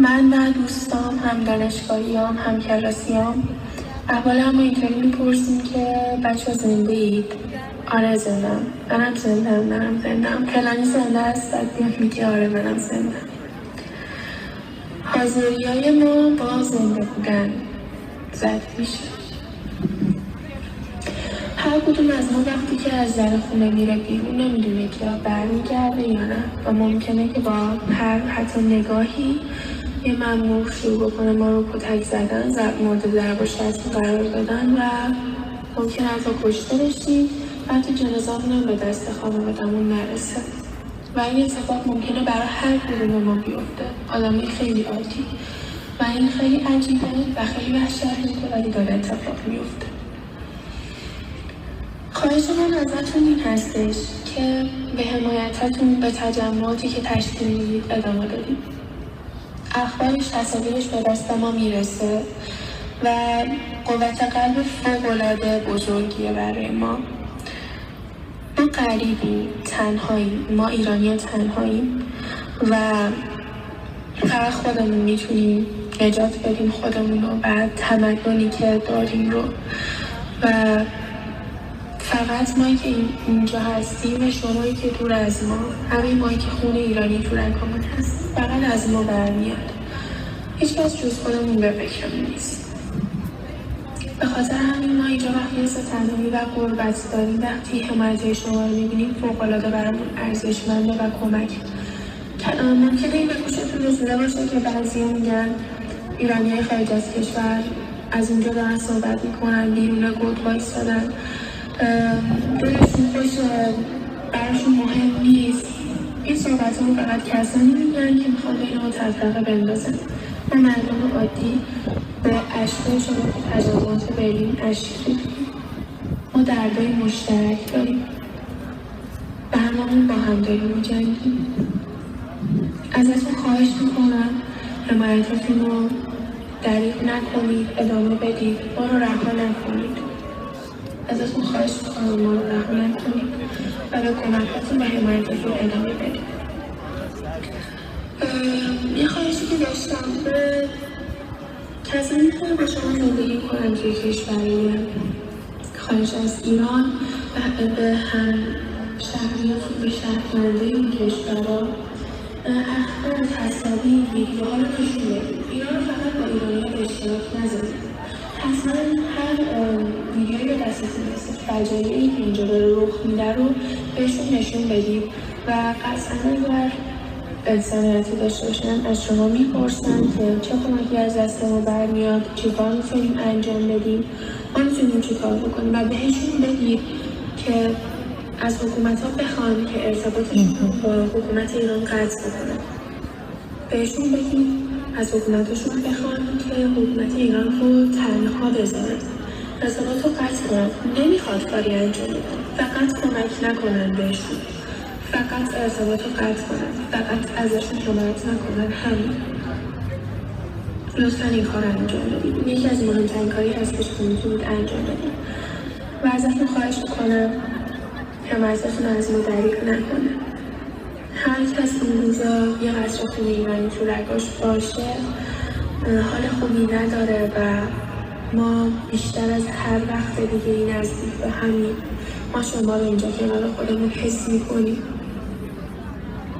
من و دوستام هم دانشگاهیام هم کلاسیام احوال هم اینطوری میپرسیم که بچه زنده اید؟ آره زندم. منم زندم. فلانی زنده است بعد بیاد میگه آره منم زنده. حاضریای ما با زنده بودن زد میشه. هر کدوم از ما وقتی که از در خونه میره بیرون نمیدونه که برمیگرده یا نه و ممکنه که با هر حتی نگاهی یه ممنوع شروع بکنه ما رو کتک زدن، مورد ضرب و شتم قرار دادن و ممکنه حتی کشته بشیم و حتی جنازه‌مون هم به دست خانواده‌مون نرسه و این اتفاق ممکنه برای هر کدوم ما بیفته. آدمی خیلی عادی و این خیلی عجیبه و خیلی وحشتناکه ولی داره اتفاق میفته. خواهش من ازتون این هستش که به حمایتتون به تجمعاتی که تشکیل میدید ادامه بدید. اخبارش تصاویرش به دست ما میرسه و قوت قلب فوق‌العاده بزرگیه برای ما. ما غریبیم، تنهاییم، ما ایرانی‌ها تنهاییم و فقط خودمون میتونیم نجات بدیم خودمون رو و تمدنی که داریم رو و فقط ما که اینجا هستیم و شمایی که دور از ما، همه ما که خون ایرانی تو رگامون هست فقط از ما برمیاد. هیچ کس جز خودمون به فکرمون نیست. به خاطر همین ما اینجا وقتی حس تنهایی و غربت داریم، وقتی حمایت شما رو میبینیم فوق‌العاده برامون ارزشمنده و کمک ممکنه این به گوشتون رسیده باشه که بعضی میگن ایرانیای خارج از کشور از اونجا دارن صحبت میکنن، بیرون گود وایستادن، دلشون خوشه، براشون مهم نیست. این صحبت رو فقط کسانی میگن که میخوان به اینو تفرقه بندازن. ما مردم عادی به اشکای شما که تجاوزات برلین اشکی، ما دردای مشترک داریم، به هممون با هم داریم میجنگیم. ازتون خواهش میکنم حمایتتون رو دریغ نکنید، ادامه بدید، ما رو رها نکنید. ازتون خواهش میکنم ما رو رها نکنید و به کمکتون و حمایتتون ادامه بدید. یه خواهشی که داشتم به کسانی که با شما زندگی کنن توی کشوری خارج از ایران و به هم شهریاتون، به شهروندای این کشورها اخبار تصاویر ویدیوها رو نشون بدید. اینا رو فقط با ایرانی‌ها به اشتراک نذارید. حتما هر ویدیویی رو دستتون هست فجایعی که اینجا داره رخ میده رو بهشون نشون بدید و قطعا اگر انسانیتی داشته باشن از شما میپرسن که چه کمکی از دست ما برمیاد، چیکار میتونیم انجام بدیم، ما میتونیم چیکار بکنیم و بهشون بگید که از حکومت‌ها بخوان که ارتباطشون با حکومت ایران قطع بکنن. بهشون بگید از حکومتشون بخوان که حکومت ایران رو تنها بذارن، ارتباط رو قطع کنن. نمیخواد کاری انجام بدن، فقط کمک نکنن بهشون، فقط ارتباط رو قطع کنن، فقط ازشون حمایت نکنن. همین. لطفاً این کار انجام بدید. یکی از مهمترین کاری هستش که میتونید انجام بدید و ازتون خواهش میکنم حمایتتون از ما دریغ نکنه. هر کس این روزا یه قطره خون ایرانی تو رگاش باشه حال خوبی نداره و ما بیشتر از هر وقت دیگه این نزدیک به همین. ما شما رو اینجا کنار خودمون حس میکنیم.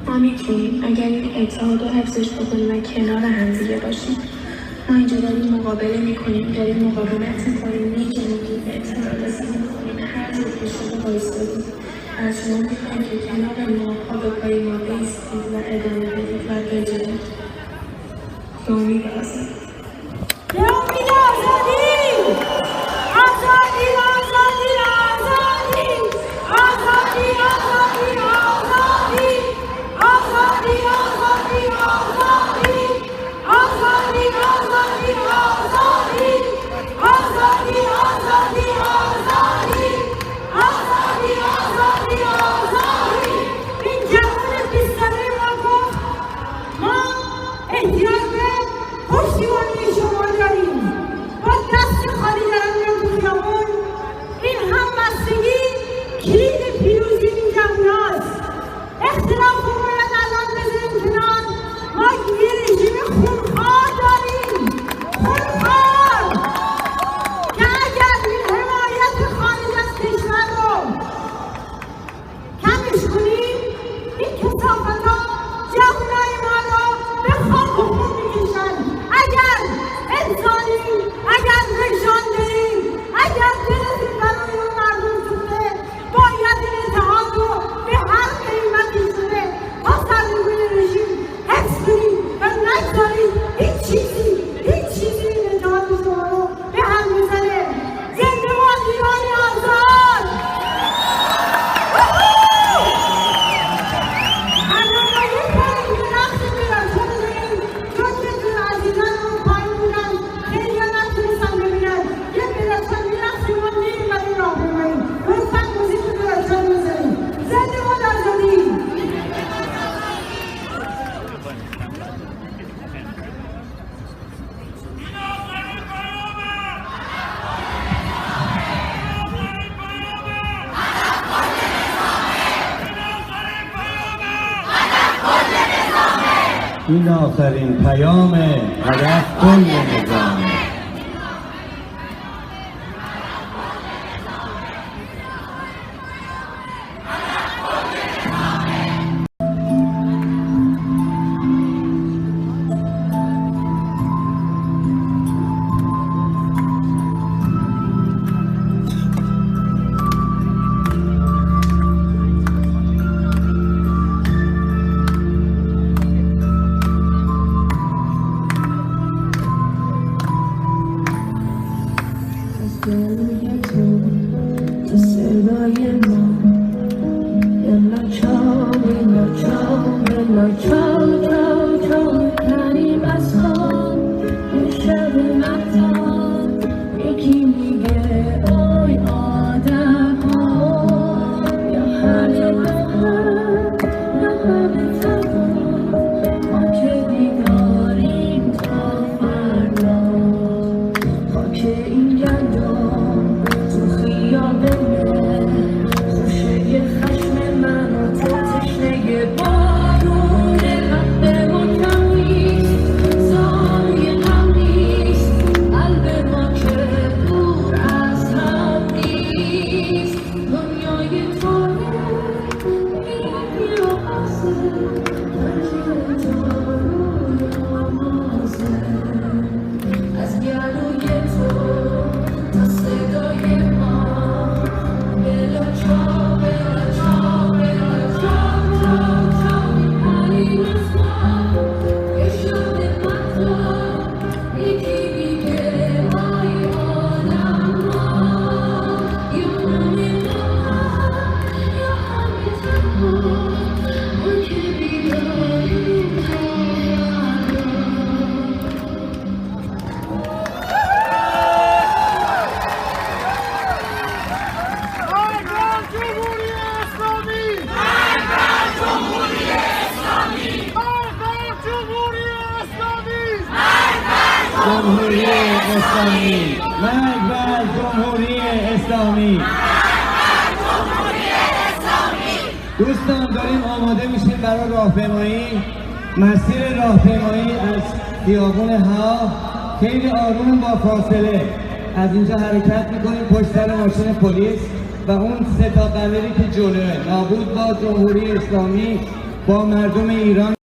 ما میتونیم اگر این اتحاد رو حفظش بکنیم و کنار هم دیگه باشیم. ما اینجا داریم مقابله میکنیم، داریم مقاومت میکنیم، میجنگیم، اعتراضی میکنیم، هر جور که شده بایستادیم. از شما میخوایم که کنار ما پا به پای ما بایستید و ادامه بدید و بجنگید. به امید آزادی. به امید آزادی! آزادی! آزادی! آزادی! آزادی! آزادی! آزادی! آزادی! آزادی! آزادی! آزادی! آزادی! آزادی! آزادی! آزادی! آزادی! آزادی! آزادی! آزادی! این جوان 20 ساله ما گفت ما احتیاج به پشتیبانی شما داریم. با دست خالی دارم میرم تو خیابون. این همبستگی کلید پیروزی این جواناست. اختلاف رو باید الان بذاریم کنار. ما یه رژیم خونخوار داریم، خونخوار، که اگر این حمایت خارج از کشور رو کمش کنیم این کثافت ها جوانای ما رو به خاک و خون میکشن. اگر انسانیم، اگر وجدان داریم، اگر دلتون برای اون مردم سوخته باید این اتحاد رو به هر قیمتی شده تا سرنگون رژیم حفظ کنیم و نگذاریم هیچ چیزی این اتحاد شما رو به هم بزنه. زنده باد ایران آزاد! الان ما یه کاری که رقص میرم چون بزنیم چون که عزیزان اون پایین بودن خیلی ها نتونستن ببینن یه بلتان میرقصیم ما میریم و این راه بماییم. لطفا موزیک بلتان بزنیم. زنده باد آزادی! این آخرین پیام هدف کل نظام. جمهوری اسلامی! مرگ بر جمهوری اسلامی! دوستان داریم آماده میشیم برای راهپیمایی. مسیر راهپیمایی از خیابون ها خیلی آروم با فاصله از اینجا حرکت میکنیم پشت سر ماشین پلیس و اون سه تا بنری که جلوه نابود با جمهوری اسلامی با مردم ایران.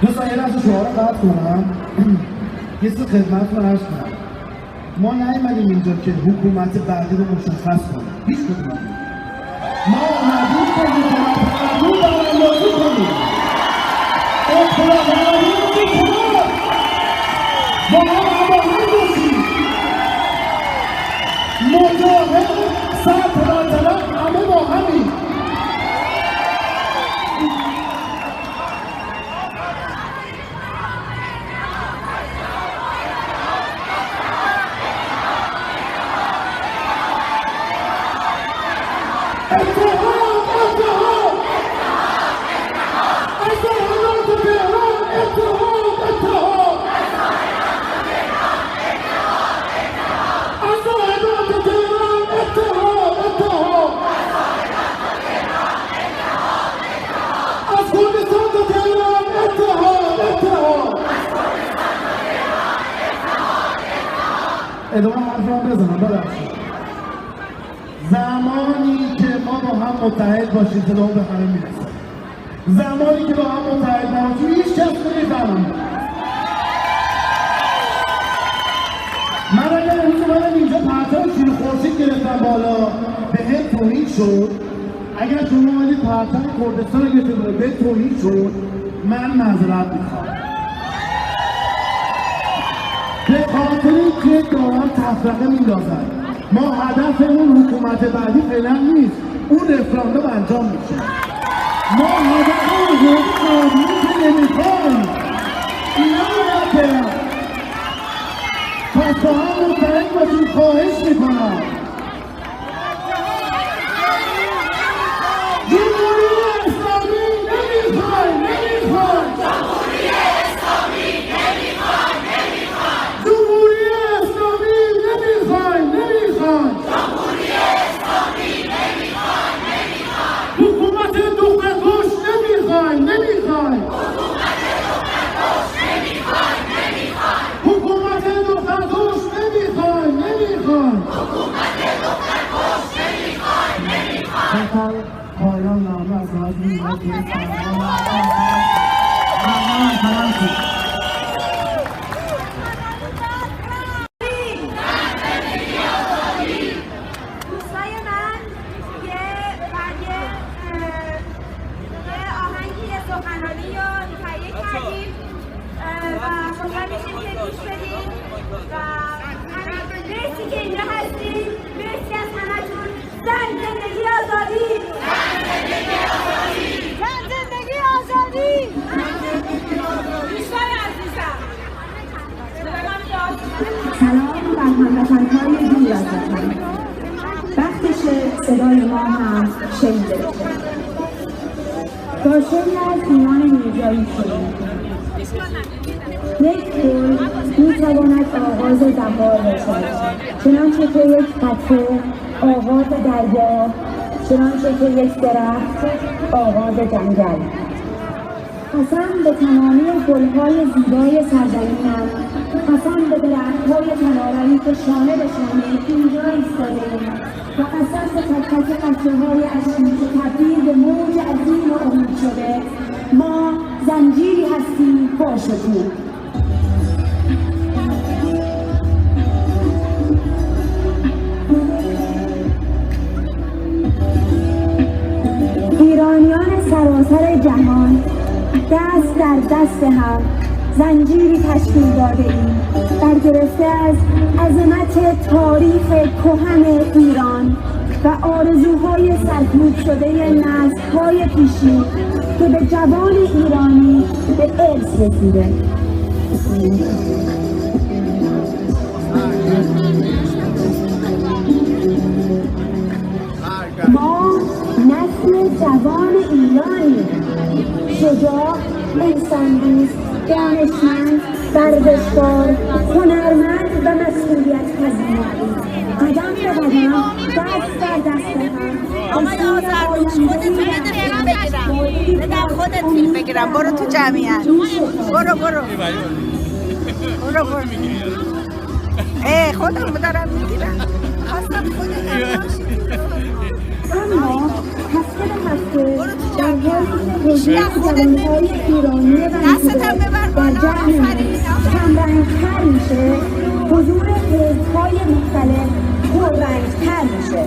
دوستان یه لحظه شما رو قطع کنم یه چیز خدمتتون عرض کنم ما نیومدیم اینجا که حکومت بعدی رو مشخص کنیم. هیچ کدوم ما اومدیم که حکومت بعدی رو براندازی کنیم. اختلاف نظری رو کنار با هم هماهنگ باشیم. مجاهد سرطلب همه با همیم. ادامه حرفم بزنم ببخشید. زمانی که ما با هم متحد باشیم صدا به همه میرسه. زمانی که با هم متحد نباشیم هیچ کس نمیفهمم. من اگر امروز اومدم اینجا پرچم شیر خورشید گرفتم بالا بهم توهین شد، اگر شما اومدید پرچم کردستان رو گرفته بالا به توهین شد، من معذرت میخوام. به خاطری که دارم تفرقه میندازن. ما هدفمون حکومت بعدی فعلا نیست، اون رفراندوم انجام میشه. ما هدفمون حکومت که نمیخوایم اینا رو نکنم. پس با هم متحد باشیم. خواهش میکنم جمهوری اسلامی نمیخوایم. جمهوری اسلامی نمیخوایم. جمهوری اسلامی نمیخوایم. حکومت دخترکش نمیخوایم. حکومت دخترکش نمیخوایم. پایان نامه از آزادی مرسی که اینجا هستید. مرسی از همتون. زن زندگی آزادی. زن زندگی آزادی. دوستان عزیزم، سلام بر هموطن‌های دور از وطن. وقتش صدای ما هم شنیده بشه. تا شعری از ایمان میرزایی شدیم. یک گل میتواند آغاز بهار باشد، چنانچه که یک قطره آغاز دریا، چنانچه که یک درخت آغاز جنگل. قسم به تمامی گلهای زیبای سرزمینم، قسم به درختهای تناوری که شانه به شانه اینجا ایستاده‌ایم و قسم به تک تک قطره‌های اشکی که تبدیل به موج عظیم و امید شده. ما زنجیری هستیم با شکوه. ایرانیان سراسر جهان دست در دست هم زنجیری تشکیل داده ایم برگرفته از عظمت تاریخ کهن ایران و آرزوهای سرکوب شده نسل‌های پیشین که به جوان ایرانی به ارث رسیده. ما نسل جوان ایرانی، شجاع، انسان‌دوست، دانشمند، ورزشکار، هنرمند و مسئولیت پذیر. قدم به قدم، دست در دست هم. آقای آزرگوش خودت فیلم بگیرم. برو تو جمعیت. برو. خودم دارم میگیرم. خواستم خودت اما هفته به هفته در حالی که جوانهای ایرانی و در جمع کمرنگتر میشه، حضور حزب‌های مختلف پررنگ‌تر میشه